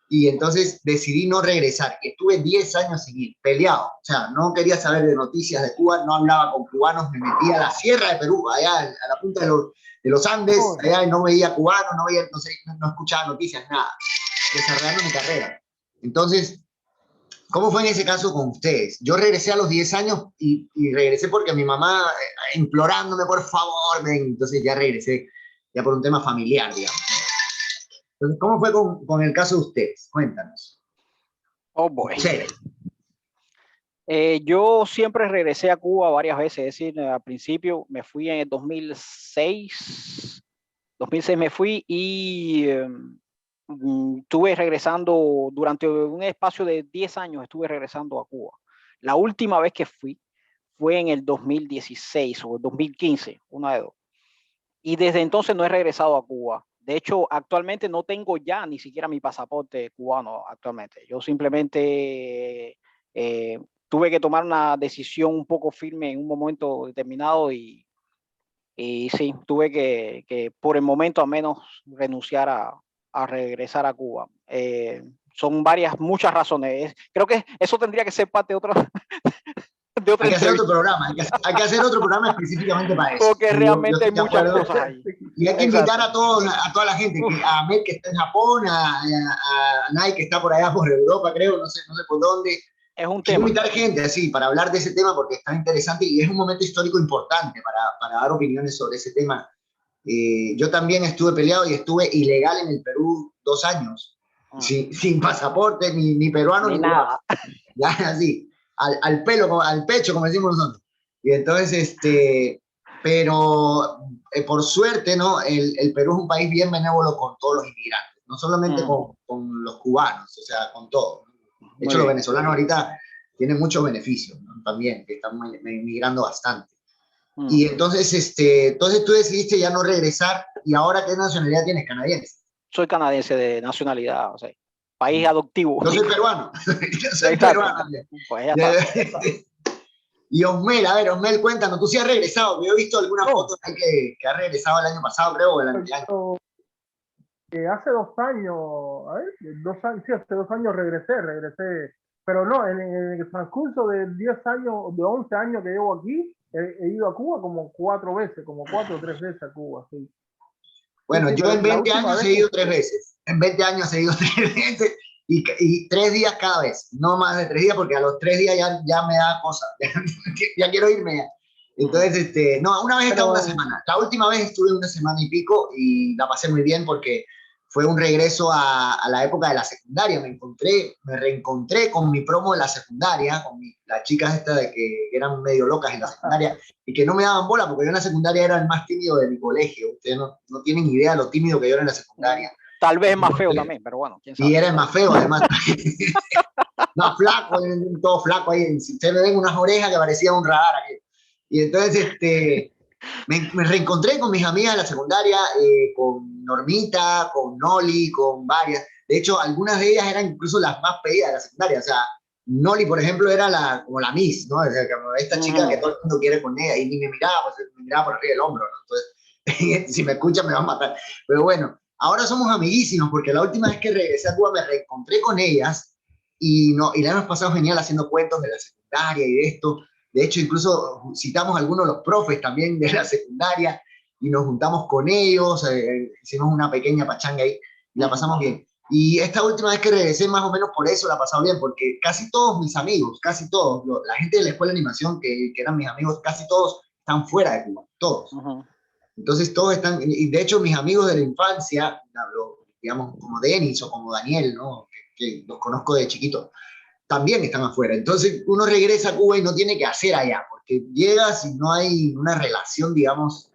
Speaker 1: Y entonces decidí no regresar. Y estuve 10 años sin ir, peleado. O sea, no quería saber de noticias de Cuba, no hablaba con cubanos, me metía a la sierra de Perú, allá a la punta de los Andes, allá no veía cubanos, no escuchaba noticias, nada. Desarrollando mi carrera. Entonces, ¿cómo fue en ese caso con ustedes? Yo regresé a los 10 años y regresé porque mi mamá implorándome, por favor, ven. Entonces ya regresé, ya por un tema familiar, digamos. Entonces, ¿cómo fue con el caso de ustedes? Cuéntanos.
Speaker 2: Oh, boy.
Speaker 1: Sí.
Speaker 2: Yo siempre regresé a Cuba varias veces, es decir, al principio me fui en el 2006 me fui y estuve regresando durante un espacio de 10 años, estuve regresando a Cuba. La última vez que fui fue en el 2016 o el 2015, una de dos. Y desde entonces no he regresado a Cuba. De hecho, actualmente no tengo ya ni siquiera mi pasaporte cubano actualmente. Yo simplemente tuve que tomar una decisión un poco firme en un momento determinado y sí, tuve que por el momento al menos renunciar a regresar a Cuba. Son muchas razones. Creo que eso tendría que ser parte de de otra
Speaker 1: Hay que hacer otro
Speaker 2: entrevista.
Speaker 1: programa, hay que hacer otro programa específicamente para eso.
Speaker 2: Porque realmente hay
Speaker 1: estoy de
Speaker 2: muchas
Speaker 1: acuerdo.
Speaker 2: cosas ahí.
Speaker 1: Y hay que invitar
Speaker 2: Exacto.
Speaker 1: a toda la gente, a Ahmed que está en Japón, a Nai que está por allá por Europa, creo, no sé por dónde.
Speaker 2: Es un
Speaker 1: Quiero
Speaker 2: tema.
Speaker 1: invitar gente así para hablar de ese tema porque está interesante y es un momento histórico importante para dar opiniones sobre ese tema. Yo también estuve peleado y estuve ilegal en el Perú 2 años, sin pasaporte, ni peruano,
Speaker 2: Ni
Speaker 1: ni cubano.
Speaker 2: nada.
Speaker 1: Ya así, al pelo, al pecho, como decimos nosotros. Y entonces, pero por suerte, ¿no? El Perú es un país bien benévolo con todos los inmigrantes, no solamente con los cubanos, o sea, con todos. De hecho, los venezolanos ahorita tienen muchos beneficios, ¿no? También, que están migrando bastante. Y entonces, entonces tú decidiste ya no regresar, ¿y ahora qué nacionalidad tienes? ¿Canadiense?
Speaker 2: Soy canadiense de nacionalidad, o sea, país adoptivo.
Speaker 1: Yo soy peruano. Yo soy
Speaker 2: Exacto.
Speaker 1: peruano también.
Speaker 2: Pues ya está.
Speaker 1: Y Osmel, a ver, Osmel, cuéntanos, tú sí has regresado. Yo he visto algunas fotos ahí que has regresado el año pasado, creo, o el anteaño.
Speaker 3: Hace 2 años, a ver, 2 años, sí, hace 2 años regresé, pero no, en el transcurso de 10 años, de 11 años que llevo aquí, he ido a Cuba como 4 veces, como 4 o 3 veces a Cuba, sí.
Speaker 1: Bueno,
Speaker 3: sí,
Speaker 1: yo en 20 años he ido
Speaker 3: que...
Speaker 1: 3 veces. En 20 años he ido 3 veces y 3 días cada vez. No más de 3 días porque a los 3 días ya me da cosa. Ya quiero irme ya. Entonces, no, una vez he estado una semana. La última vez estuve una semana y pico y la pasé muy bien porque fue un regreso a la época de la secundaria. Me reencontré con mi promo de la secundaria, con las chicas estas de que eran medio locas en la secundaria y que no me daban bola porque yo en la secundaria era el más tímido de mi colegio. Ustedes no tienen idea de lo tímido que yo era en la secundaria.
Speaker 2: Tal vez es más feo también, pero bueno, quién sabe.
Speaker 1: Y era el más feo, además. Más flaco, todo flaco ahí. Si ustedes me ven unas orejas que parecía un radar aquí. Y entonces, me reencontré con mis amigas de la secundaria, con Normita, con Noli, con varias. De hecho, algunas de ellas eran incluso las más pedidas de la secundaria. O sea, Noli, por ejemplo, era como la Miss, ¿no? O sea, como esta chica que todo el mundo quiere con ella y ni me miraba, pues me miraba por arriba del hombro, ¿no? Entonces, si me escucha me va a matar. Pero bueno, ahora somos amiguísimos porque la última vez que regresé a Cuba me reencontré con ellas y la hemos pasado genial haciendo cuentos de la secundaria y de esto. De hecho, incluso citamos a algunos de los profes también de la secundaria y nos juntamos con ellos, hicimos una pequeña pachanga ahí y la pasamos bien. Y esta última vez que regresé, más o menos por eso la pasamos bien, porque casi todos mis amigos, casi todos, la gente de la escuela de animación que eran mis amigos, casi todos están fuera de Cuba, todos. Entonces todos están, y de hecho mis amigos de la infancia, digamos como Denis o como Daniel, ¿no? que los conozco de chiquito, también están afuera. Entonces uno regresa a Cuba y no tiene que hacer allá, porque llegas y no hay una relación, digamos,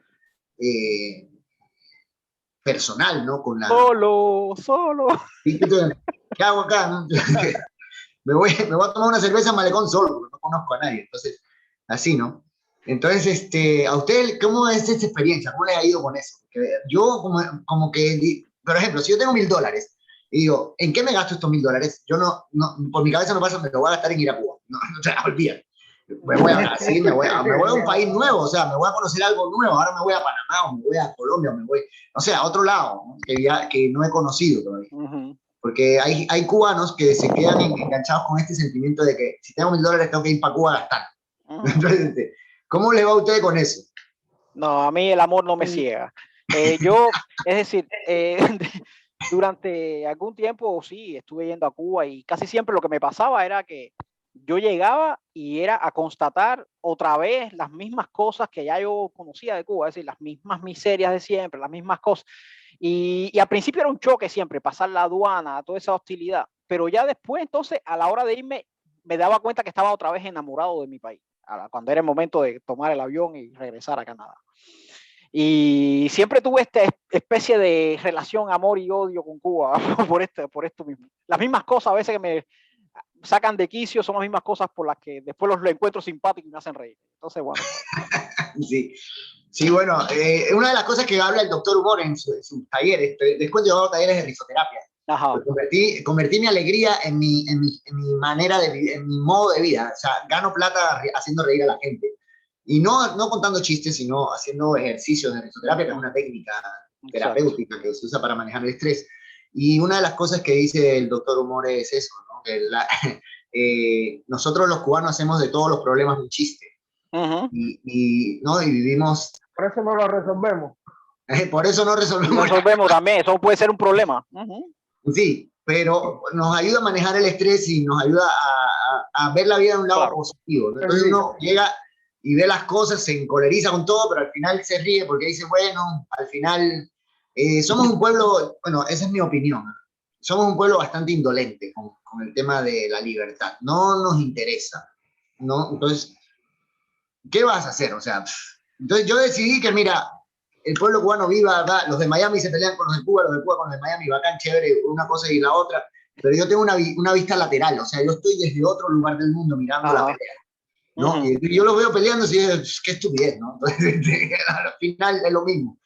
Speaker 1: personal, ¿no? Con la...
Speaker 2: Solo.
Speaker 1: ¿Qué hago acá? ¿No? me voy a tomar una cerveza en Malecón solo, porque no conozco a nadie. Entonces, así, ¿no? Entonces, ¿a usted cómo es esta experiencia? ¿Cómo le ha ido con eso? Porque yo como que, por ejemplo, si yo tengo $1000 y digo, ¿en qué me gasto estos $1000? Yo no, por mi cabeza no pasa, me lo voy a gastar en ir a Cuba. No, o sea, olvídate. Me voy a Brasil, me voy a un país nuevo, o sea, me voy a conocer algo nuevo. Ahora me voy a Panamá, o me voy a Colombia, o me voy, o sea, a otro lado, ¿no? que no he conocido todavía. Porque hay cubanos que se quedan enganchados con este sentimiento de que si tengo $1000 tengo que ir para Cuba a gastar. Entonces, ¿cómo le va a usted con eso?
Speaker 2: No, a mí el amor no me ciega. Yo, es decir, durante algún tiempo sí estuve yendo a Cuba y casi siempre lo que me pasaba era que yo llegaba y era a constatar otra vez las mismas cosas que ya yo conocía de Cuba, es decir, las mismas miserias de siempre, las mismas cosas. Y al principio era un choque siempre, pasar la aduana, toda esa hostilidad, pero ya después, entonces, a la hora de irme, me daba cuenta que estaba otra vez enamorado de mi país, cuando era el momento de tomar el avión y regresar a Canadá. Y siempre tuve esta especie de relación, amor y odio con Cuba por esto mismo. Las mismas cosas a veces que me sacan de quicio son las mismas cosas por las que después los encuentro simpáticos y me hacen reír. Entonces, bueno.
Speaker 1: Sí, bueno, una de las cosas que habla el doctor Humor en sus talleres, después yo hago talleres de risoterapia. Convertí mi alegría en mi manera de vivir, en mi modo de vida. O sea, gano plata haciendo reír a la gente. Y no contando chistes, sino haciendo ejercicios de risoterapia, que es una técnica terapéutica que se usa para manejar el estrés. Y una de las cosas que dice el doctor Humor es eso, ¿no? Que nosotros los cubanos hacemos de todos los problemas un chiste. ¿No? Y vivimos...
Speaker 3: Por eso no lo resolvemos.
Speaker 1: Por eso no resolvemos.
Speaker 2: Resolvemos también, eso puede ser un problema.
Speaker 1: Sí, pero nos ayuda a manejar el estrés y nos ayuda a ver la vida de un lado positivo. Entonces uno llega y ve las cosas, se encoleriza con todo, pero al final se ríe porque dice, bueno, al final somos un pueblo, bueno, esa es mi opinión, somos un pueblo bastante indolente con el tema de la libertad. No nos interesa, ¿no? Entonces, ¿qué vas a hacer? O sea, entonces yo decidí que, mira, el pueblo cubano viva, ¿verdad? Los de Miami se pelean con los de Cuba con los de Miami, bacán, chévere, una cosa y la otra, pero yo tengo una vista lateral, o sea, yo estoy desde otro lugar del mundo mirando la pelea, ¿no? Y yo los veo peleando y digo, qué estupidez, ¿no? Entonces, al final es lo mismo.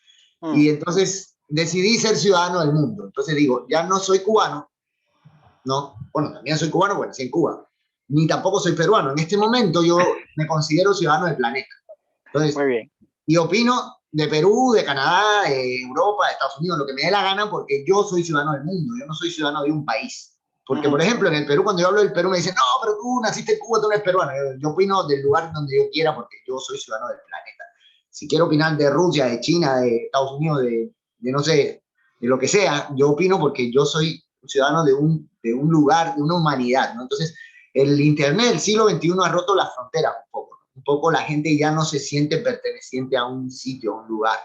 Speaker 1: Y entonces decidí ser ciudadano del mundo. Entonces digo, ya no soy cubano, ¿no? Bueno, también soy cubano, bueno, sí en Cuba, ni tampoco soy peruano. En este momento yo me considero ciudadano del planeta. Entonces,
Speaker 2: muy bien.
Speaker 1: Y opino de Perú, de Canadá, de Europa, de Estados Unidos, lo que me dé la gana, porque yo soy ciudadano del mundo, yo no soy ciudadano de un país. Porque, por ejemplo, en el Perú, cuando yo hablo del Perú, me dicen, no, pero tú naciste en Cuba, tú no eres peruano. Yo opino del lugar donde yo quiera, porque yo soy ciudadano del planeta. Si quiero opinar de Rusia, de China, de Estados Unidos, de no sé, de lo que sea, yo opino porque yo soy ciudadano de un lugar, de una humanidad, ¿no? Entonces, el Internet del siglo XXI ha roto las fronteras un poco. Un poco la gente ya no se siente perteneciente a un sitio, a un lugar,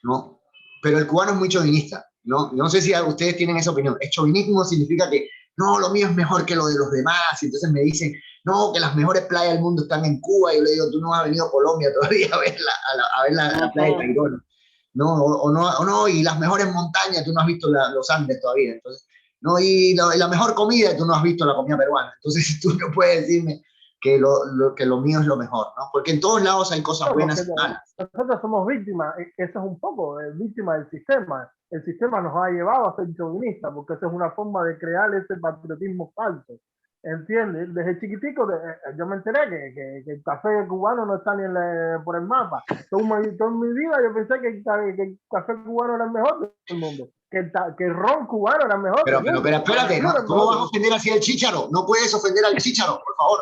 Speaker 1: ¿no? Pero el cubano es muy chauvinista, ¿no? No sé si ustedes tienen esa opinión. El chauvinismo significa que, no, lo mío es mejor que lo de los demás, y entonces me dicen, no, que las mejores playas del mundo están en Cuba, y yo le digo, tú no has venido a Colombia todavía a ver la playa de Tayrona, ¿no? O no, y las mejores montañas, tú no has visto los Andes todavía, entonces, no, y la mejor comida, tú no has visto la comida peruana, entonces tú no puedes decirme que lo mío es lo mejor, ¿no? Porque en todos lados hay cosas buenas y malas.
Speaker 3: Nosotros somos víctimas, eso es un poco, víctima del sistema. El sistema nos ha llevado a ser chauvinistas, porque esa es una forma de crear ese patriotismo falso. ¿Entiendes? Desde chiquitico yo me enteré que el café cubano no está ni por el mapa. Toda mi vida yo pensé que el café cubano era el mejor del mundo. Que el ron cubano era el mejor.
Speaker 1: Pero espérate, ¿no? ¿Cómo vas a ofender así al chícharo? No puedes ofender al chícharo, por favor.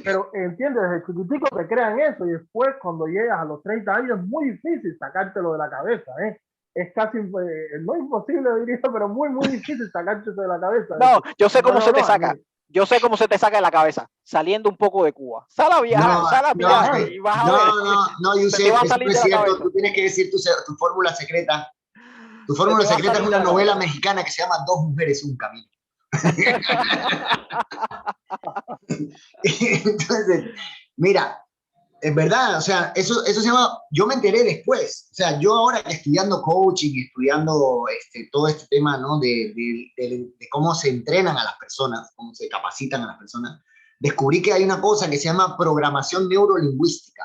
Speaker 3: Pero entiendes, desde chiquitico te crean eso y después cuando llegas a los 30 años es muy difícil sacártelo de la cabeza, ¿eh? Es casi, no imposible diría, pero muy, muy difícil sacártelo de la cabeza.
Speaker 2: No, yo sé cómo se te saca. Yo sé cómo se te saca de la cabeza, saliendo un poco de Cuba. Sal a viajar, y vas a ver.
Speaker 1: No, Yusef, eso no es cierto. Tú tienes que decir tu fórmula secreta. Tu fórmula secreta es una novela mexicana que se llama Dos mujeres, un camino. Entonces, mira, es verdad, o sea, eso se llama, yo me enteré después, o sea, yo ahora estudiando coaching, estudiando todo este tema, ¿no? De cómo se entrenan a las personas, cómo se capacitan a las personas, descubrí que hay una cosa que se llama programación neurolingüística,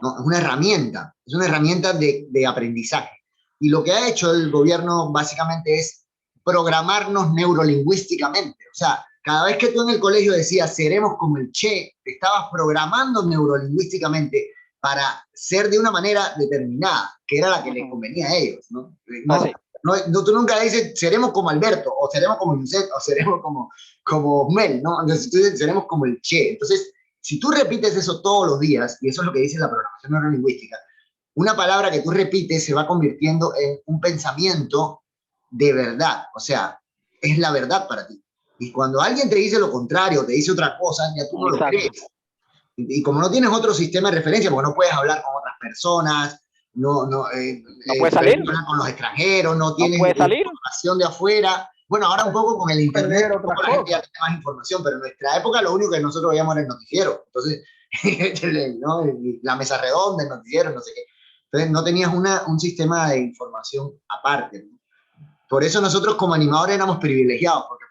Speaker 1: ¿no? Es una herramienta de aprendizaje, y lo que ha hecho el gobierno básicamente es programarnos neurolingüísticamente, o sea, cada vez que tú en el colegio decías, seremos como el Che, te estabas programando neurolingüísticamente para ser de una manera determinada, que era la que les convenía a ellos, ¿no? Tú nunca dices, seremos como Alberto, o seremos como Yusef, o seremos como Mel, ¿no? Entonces tú dices, seremos como el Che. Entonces, si tú repites eso todos los días, y eso es lo que dice la programación neurolingüística, una palabra que tú repites se va convirtiendo en un pensamiento de verdad, o sea, es la verdad para ti. Y cuando alguien te dice lo contrario, te dice otra cosa, ya tú no lo crees. Y como no tienes otro sistema de referencia, porque no puedes hablar con otras personas, no
Speaker 2: puedes salir
Speaker 1: con los extranjeros, no tienes información de afuera. Bueno, ahora un poco con el internet, la gente ya tiene más información, pero en nuestra época lo único que nosotros veíamos era el noticiero. Entonces, ¿no? La mesa redonda, el noticiero, no sé qué. Entonces no tenías un sistema de información aparte, ¿no? Por eso nosotros como animadores éramos privilegiados, porque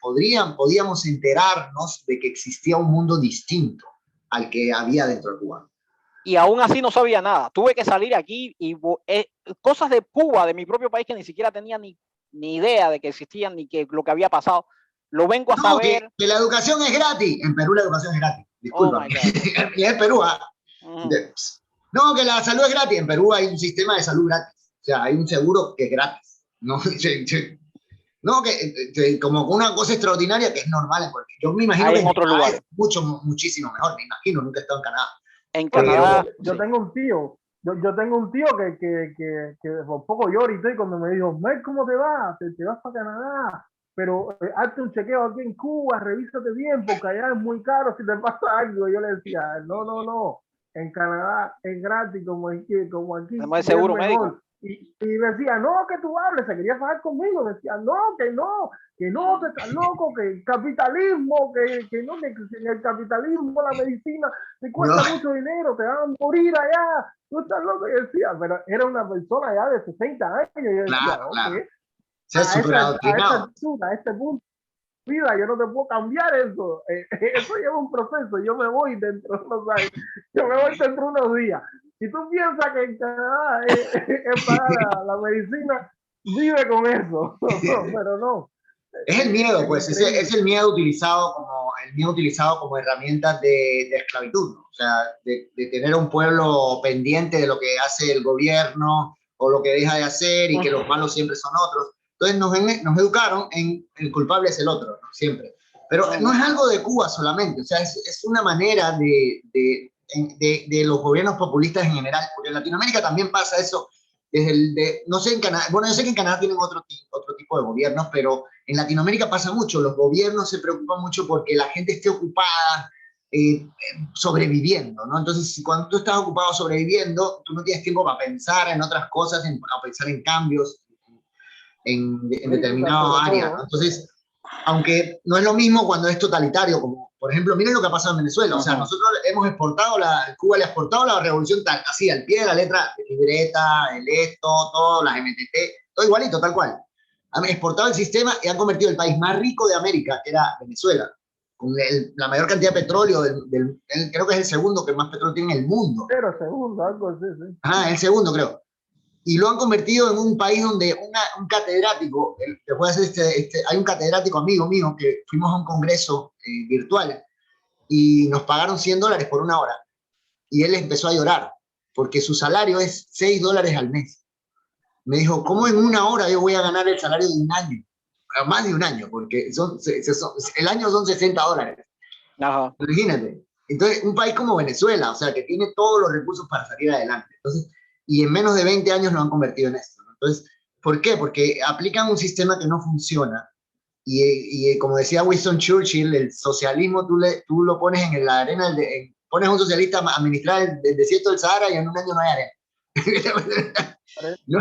Speaker 1: podíamos enterarnos de que existía un mundo distinto al que había dentro de Cuba.
Speaker 2: Y aún así no sabía nada. Tuve que salir aquí y cosas de Cuba, de mi propio país, que ni siquiera tenía ni idea de que existían ni que lo que había pasado. Lo vengo a saber.
Speaker 1: Que la educación es gratis. En Perú la educación es gratis. Disculpa. Y en Perú. No, que la salud es gratis. En Perú hay un sistema de salud gratis. O sea, hay un seguro que es gratis. ¿No? No, que como una cosa extraordinaria que es normal, porque yo me imagino que
Speaker 2: en otro lugar
Speaker 1: es muchísimo mejor, me imagino, nunca he estado en Canadá.
Speaker 2: En
Speaker 1: Pero,
Speaker 2: Canadá,
Speaker 3: yo tengo un tío, yo tengo un tío que por poco llora y cuando me dijo, Mel, ¿cómo te vas? Te vas para Canadá, pero hazte un chequeo aquí en Cuba, revísate bien, porque allá es muy caro si te pasa algo. Y yo le decía, no, en Canadá es gratis, como aquí
Speaker 2: tenemos el
Speaker 3: y es
Speaker 2: seguro médico.
Speaker 3: mejor. Y decía, no, que tú hables, se quería fajar conmigo, decía, no, que no, que estás loco, que el capitalismo, que no, que en el capitalismo la medicina te cuesta
Speaker 1: no,
Speaker 3: mucho dinero, te van a morir allá, tú estás loco. Y decía, pero era una persona ya de 60 años, y yo decía,
Speaker 1: claro,
Speaker 3: ok,
Speaker 1: claro. Se ha súper
Speaker 3: a esa
Speaker 1: adoctrinado.
Speaker 3: altura, a este punto de vida, yo no te puedo cambiar eso. Eso lleva un proceso, yo me voy dentro de unos años, yo me voy dentro de unos días. Si tú piensas que en Canadá es para la medicina, vive con eso, pero no.
Speaker 1: Es el miedo,
Speaker 3: Es
Speaker 1: pues,
Speaker 3: increíble.
Speaker 1: es el miedo utilizado como herramienta de esclavitud, ¿no? O sea, de tener a un pueblo pendiente de lo que hace el gobierno o lo que deja de hacer y que los malos siempre son otros. Entonces nos educaron en el culpable es el otro, ¿no? Siempre. Pero no es algo de Cuba solamente, o sea, es una manera de los gobiernos populistas en general, porque en Latinoamérica también pasa eso. No sé en Canadá, bueno, yo sé que en Canadá tienen otro tipo de gobiernos, pero en Latinoamérica pasa mucho, los gobiernos se preocupan mucho porque la gente esté ocupada sobreviviendo, ¿no? Entonces, si cuando tú estás ocupado sobreviviendo, tú no tienes tiempo para pensar en otras cosas, a pensar en cambios en determinado área, ¿no? Entonces, aunque no es lo mismo cuando es totalitario, como por ejemplo, miren lo que ha pasado en Venezuela, o sea, nosotros hemos exportado, Cuba le ha exportado la revolución así, al pie de la letra, libreta, el esto, todo, las MTT, todo igualito, tal cual. Han exportado el sistema y han convertido el país más rico de América, que era Venezuela, con la mayor cantidad de petróleo, creo que es el segundo que más petróleo tiene en el mundo.
Speaker 3: Pero segundo, algo así, sí.
Speaker 1: Ah, el segundo, creo. Y lo han convertido en un país donde un catedrático, te voy a hacer hay un catedrático amigo mío que fuimos a un congreso virtual y nos pagaron $100 por una hora. Y él empezó a llorar porque su salario es $6 al mes. Me dijo, ¿cómo en una hora yo voy a ganar el salario de un año? Más de un año, porque el año son $60.
Speaker 2: Ajá.
Speaker 1: Imagínate. Entonces, un país como Venezuela, o sea, que tiene todos los recursos para salir adelante. Entonces, y en menos de 20 años lo han convertido en esto, ¿no? Entonces, ¿por qué? Porque aplican un sistema que no funciona. Y como decía Winston Churchill, el socialismo tú lo pones en la arena, pones a un socialista a administrar el desierto del Sahara y en un año no hay arena. ¿No?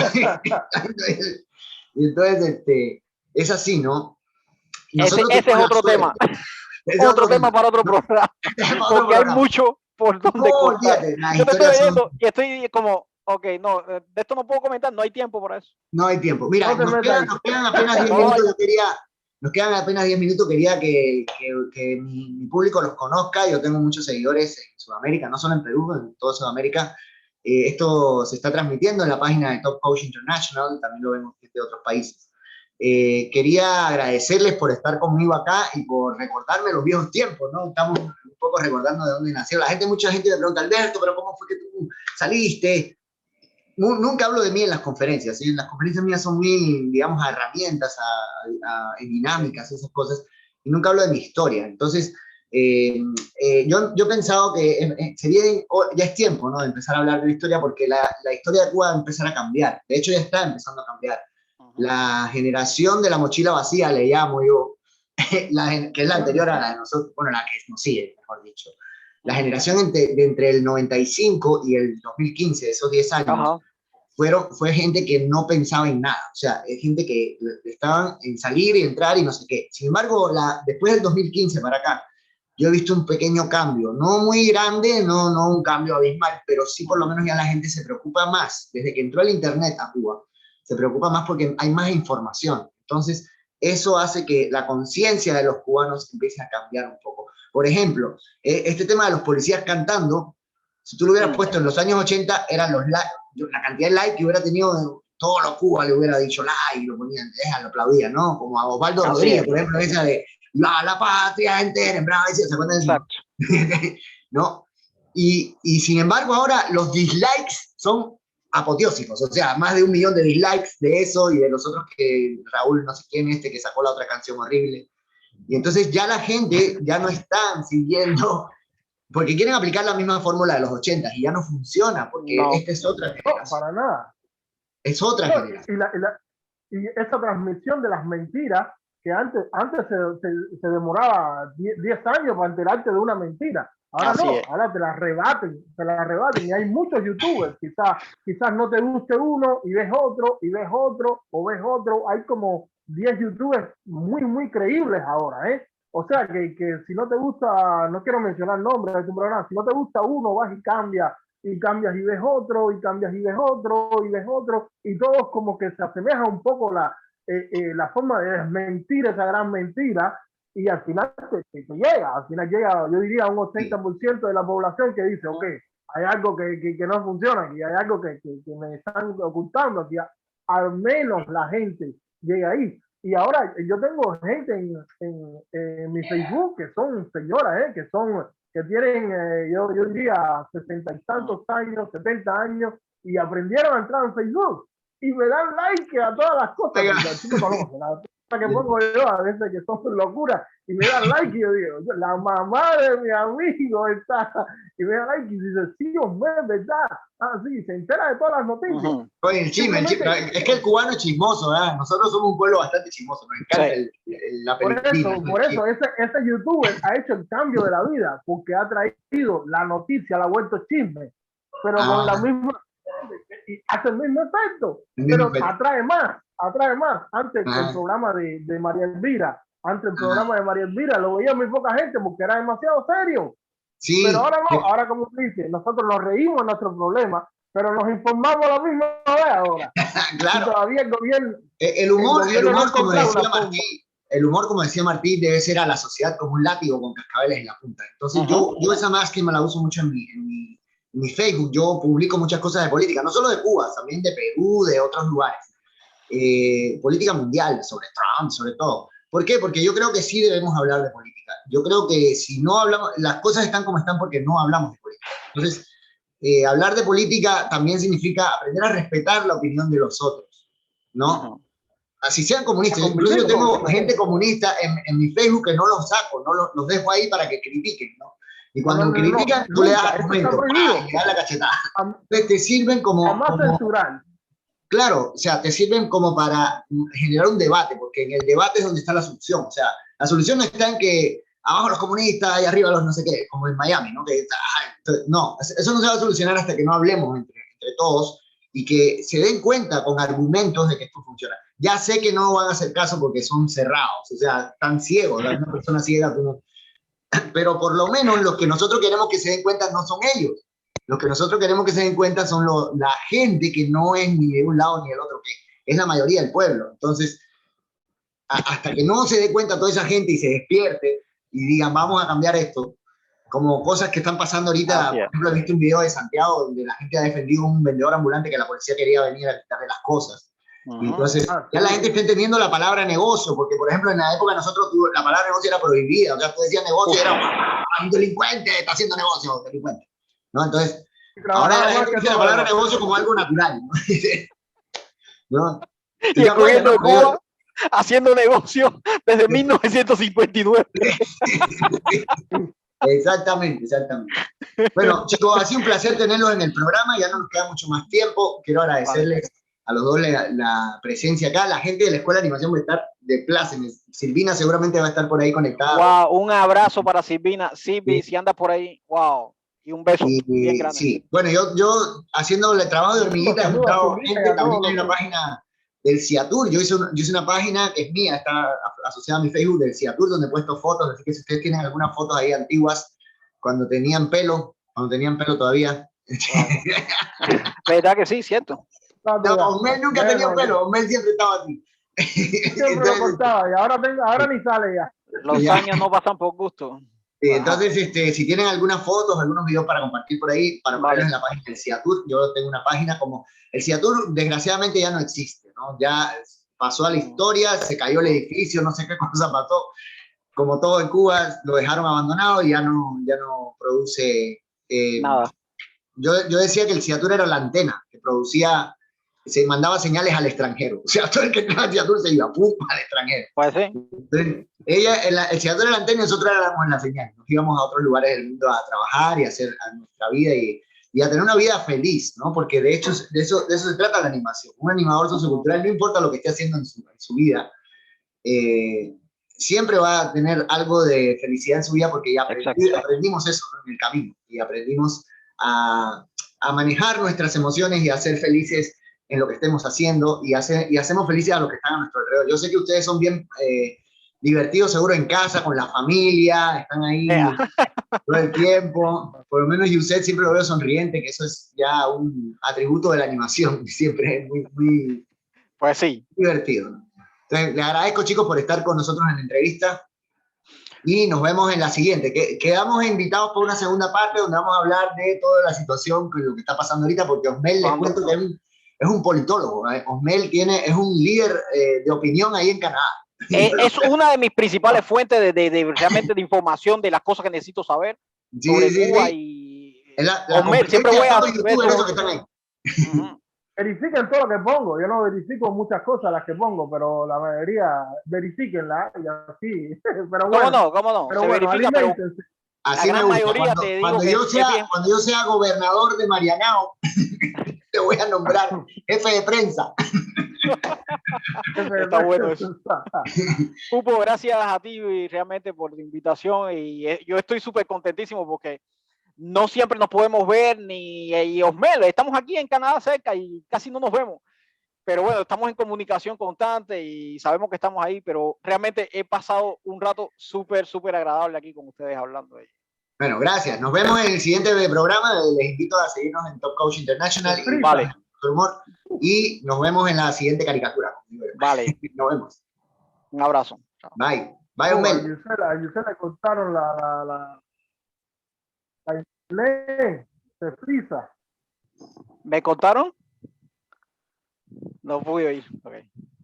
Speaker 1: Entonces, es así, ¿no?
Speaker 2: Ese es otro tema. Otro tema para otro programa. Porque hay mucho por donde cortar. Yo te estoy leyendo y estoy como, ok, no, de esto no puedo comentar, no hay tiempo para eso.
Speaker 1: No hay tiempo. Mira, nos quedan apenas 10 minutos. Nos quedan apenas 10 minutos. Quería que mi público los conozca. Yo tengo muchos seguidores en Sudamérica, no solo en Perú, en toda Sudamérica. Esto se está transmitiendo en la página de Top Coach International, también lo vemos de otros países. Quería agradecerles por estar conmigo acá y por recordarme los viejos tiempos, ¿no? Estamos un poco recordando de dónde nació. Mucha gente me pregunta, Alberto, pero ¿cómo fue que tú saliste? Nunca hablo de mí en las conferencias, ¿sí? Las conferencias mías son muy, digamos, a herramientas, a dinámicas, esas cosas, y nunca hablo de mi historia. Entonces, yo he pensado que ya es tiempo, ¿no?, de empezar a hablar de la historia, porque la historia de Cuba va a empezar a cambiar. De hecho, ya está empezando a cambiar. La generación de la mochila vacía, le llamo yo, que es la anterior a la de nosotros, bueno, la que nos sigue, mejor dicho. La generación entre el 95 y el 2015, esos 10 años, fue gente que no pensaba en nada. O sea, es gente que estaban en salir y entrar y no sé qué. Sin embargo, después del 2015 para acá, yo he visto un pequeño cambio, no muy grande, no un cambio abismal, pero sí por lo menos ya la gente se preocupa más. Desde que entró el Internet a Cuba, se preocupa más porque hay más información. Entonces, eso hace que la conciencia de los cubanos empiece a cambiar un poco. Por ejemplo, este tema de los policías cantando, si tú lo hubieras puesto en los años 80, eran la cantidad de likes que hubiera tenido, todos los Cuba le hubiera dicho like, lo ponían, lo aplaudían, ¿no? Como a Osvaldo Rodríguez, por ejemplo, esa de la patria entera en brava, ¿se acuerdan de eso? ¿No? Y sin embargo, ahora los dislikes son apoteósicos, o sea, más de 1 millón de dislikes de eso y de los otros que Raúl, no sé quién, que sacó la otra canción horrible. Y entonces ya la gente ya no están siguiendo, porque quieren aplicar la misma fórmula de los 80 y ya no funciona, porque esta es otra generación.
Speaker 3: No, para nada.
Speaker 1: Es otra generación.
Speaker 3: Y esa transmisión de las mentiras, que antes se demoraba 10 años para enterarte de una mentira. Ahora
Speaker 2: Así
Speaker 3: no,
Speaker 2: es.
Speaker 3: ahora te la rebaten, y hay muchos youtubers, quizás no te guste uno y ves otro, o ves otro, hay como 10 youtubers muy creíbles ahora, ¿eh? O sea que si no te gusta, no quiero mencionar nombres de tu programa, si no te gusta uno, vas y cambias y ves otro, y cambias y ves otro, y ves otro, y todos como que se asemeja un poco la forma de desmentir esa gran mentira, y al final te llega, yo diría un 80% de la población que dice, ok, hay algo que no funciona aquí, hay algo que me están ocultando aquí, al menos la gente llega ahí. Y ahora yo tengo gente en mi Facebook que son señoras, que tienen, yo diría, 60 y tantos años, 70 años, y aprendieron a entrar en Facebook y me dan like a todas las cosas. Tú me conoces, la que pongo yo a veces que son locuras, y me dan like y yo digo, la mamá de mi amigo está, y me da like y dice, sí, hombre, ¿verdad? Ah, sí, se entera de todas las noticias.
Speaker 1: Oye, el chisme, es que el cubano es chismoso, ¿verdad? Nosotros somos un pueblo bastante chismoso, nos encanta la película.
Speaker 3: Por eso ese youtuber ha hecho el cambio de la vida, porque ha traído la noticia, la ha vuelto chisme, pero con la misma, y hace el mismo efecto, pero atrae más. Antes el programa de María Elvira, lo veía muy poca gente porque era demasiado serio. Sí. Pero ahora no, ahora como dice, nosotros nos reímos de nuestros problemas, pero nos informamos a la misma vez ahora.
Speaker 1: Claro.
Speaker 3: Y todavía el gobierno...
Speaker 1: El humor como decía Martí, el humor, como decía Martí, debe ser a la sociedad como un látigo con cascabeles en la punta. Entonces yo esa máxima la uso mucho en mi Facebook. Yo publico muchas cosas de política, no solo de Cuba, también de Perú, de otros lugares. Política mundial, sobre Trump, sobre todo. ¿Por qué? Porque yo creo que sí debemos hablar de política. Yo creo que si no hablamos, las cosas están como están porque no hablamos de política. Entonces, hablar de política también significa aprender a respetar la opinión de los otros, ¿no? Así sean comunistas. Incluso yo tengo gente comunista en mi Facebook que no los saco, no los dejo ahí para que critiquen, ¿no? Y cuando critican, tú le das argumento, y le das la cachetada. Entonces te sirven como
Speaker 3: censurar.
Speaker 1: Claro, o sea, te sirven como para generar un debate, porque en el debate es donde está la solución. O sea, la solución no está en que abajo los comunistas y arriba los no sé qué, como en Miami, ¿no? No, eso no se va a solucionar hasta que no hablemos entre todos y que se den cuenta con argumentos de que esto funciona. Ya sé que no van a hacer caso porque son cerrados, o sea, están ciegos, ¿no? Una persona ciega, pero por lo menos los que nosotros queremos que se den cuenta no son ellos. Los que nosotros queremos que se den cuenta son la gente que no es ni de un lado ni del otro, que es la mayoría del pueblo. Entonces, hasta que no se dé cuenta toda esa gente y se despierte y digan, vamos a cambiar esto, como cosas que están pasando ahorita. Por ejemplo, he visto un video de Santiago donde la gente ha defendido a un vendedor ambulante que la policía quería venir a quitarle las cosas. Y entonces, ya la gente está entendiendo la palabra negocio, porque, por ejemplo, en la época nosotros la palabra negocio era prohibida. O sea, tú decías negocio y era un delincuente, está haciendo negocio, delincuente. ¿No? Entonces, ahora la gente dice la palabra negocio como algo natural, ¿no?
Speaker 2: Y el gobierno de Cuba haciendo negocio desde 1959.
Speaker 1: Exactamente. Bueno, chicos, ha sido un placer tenerlos en el programa, ya no nos queda mucho más tiempo. Quiero agradecerles a los dos la presencia acá. La gente de la Escuela de Animación va a estar de plácemes. Silvina seguramente va a estar por ahí conectada.
Speaker 2: Wow, un abrazo para Silvina. Silvi, si andas por ahí, wow. Y un beso bien grande.
Speaker 1: Sí, bueno, yo haciendo el trabajo de hormiguita he juntado gente. También hay una página del CIATUR. Yo hice una página que es mía, está asociada a mi Facebook del CIATUR, donde he puesto fotos. Así que si ustedes tienen algunas fotos ahí antiguas, cuando tenían pelo todavía.
Speaker 2: Wow. ¿Verdad que sí? Cierto.
Speaker 1: No, Osmel nunca tenía pelo, Osmel siempre estaba así.
Speaker 3: Siempre lo cortaba y ahora ni sale ya.
Speaker 2: Los años no pasan por gusto.
Speaker 1: Entonces, si tienen algunas fotos, algunos videos para compartir por ahí, para ponerlos en la página del CIATUR. Yo tengo una página como... El CIATUR, desgraciadamente, ya no existe, ¿no? Ya pasó a la historia, se cayó el edificio, no sé qué cosa pasó. Como todo en Cuba, lo dejaron abandonado y ya no produce...
Speaker 2: nada.
Speaker 1: yo decía que el Ciatur era la antena que producía, se mandaba señales al extranjero. O sea, todo el que entraba al Ciatur se iba, pum, al extranjero.
Speaker 2: Pues sí.
Speaker 1: Entonces, el Ciatur era la antena y nosotros éramos en la señal. Nos íbamos a otros lugares del mundo a trabajar y a hacer a nuestra vida y a tener una vida feliz, ¿no? Porque de hecho de eso se trata la animación. Un animador sociocultural, no importa lo que esté haciendo en su vida, siempre va a tener algo de felicidad en su vida porque ya aprendimos eso, ¿no? En el camino y aprendimos a manejar nuestras emociones y a ser felices en lo que estemos haciendo y hacemos felices a los que están a nuestro alrededor. Yo sé que ustedes son bien divertidos seguro en casa, con la familia, están ahí todo el tiempo. Por lo menos Yuset siempre lo veo sonriente, que eso es ya un atributo de la animación, siempre es muy
Speaker 2: pues sí.
Speaker 1: divertido, ¿no? Entonces, les agradezco, chicos, por estar con nosotros en la entrevista y nos vemos en la siguiente. Quedamos invitados por una segunda parte donde vamos a hablar de toda la situación, con lo que está pasando ahorita, porque Osmel, les cuento que es un politólogo, ¿eh? Osmel es un líder de opinión ahí en Canadá.
Speaker 2: Es una de mis principales fuentes realmente de información de las cosas que necesito saber sobre Cuba y
Speaker 1: Osmel, siempre voy a
Speaker 3: YouTube, eso que están ahí. Verifiquen todo lo que pongo. Yo no verifico muchas cosas las que pongo, pero la mayoría verifíquenla y así. Pero bueno,
Speaker 2: ¿Cómo no?
Speaker 3: Pero
Speaker 2: se
Speaker 3: bueno,
Speaker 2: verifica, pero
Speaker 1: así
Speaker 2: la gran
Speaker 1: me gusta.
Speaker 2: mayoría te digo
Speaker 1: Cuando yo sea gobernador de Marianao, te voy a nombrar jefe de prensa.
Speaker 2: Está bueno eso. Pupo, gracias a ti realmente por la invitación y yo estoy súper contentísimo porque no siempre nos podemos ver y Osmel, estamos aquí en Canadá cerca y casi no nos vemos, pero bueno, estamos en comunicación constante y sabemos que estamos ahí, pero realmente he pasado un rato súper agradable aquí con ustedes hablando de ello.
Speaker 1: Bueno, gracias. Nos vemos en el siguiente programa. Les invito a seguirnos en Top Coach International y
Speaker 2: vale.
Speaker 1: humor. Y nos vemos en la siguiente caricatura.
Speaker 2: Vale.
Speaker 1: Nos vemos.
Speaker 2: Un abrazo.
Speaker 1: Chao. Bye. Bye, Osmel.
Speaker 3: A Yusel le cortaron la se frisa.
Speaker 2: ¿Me contaron? No pude oír. Okay.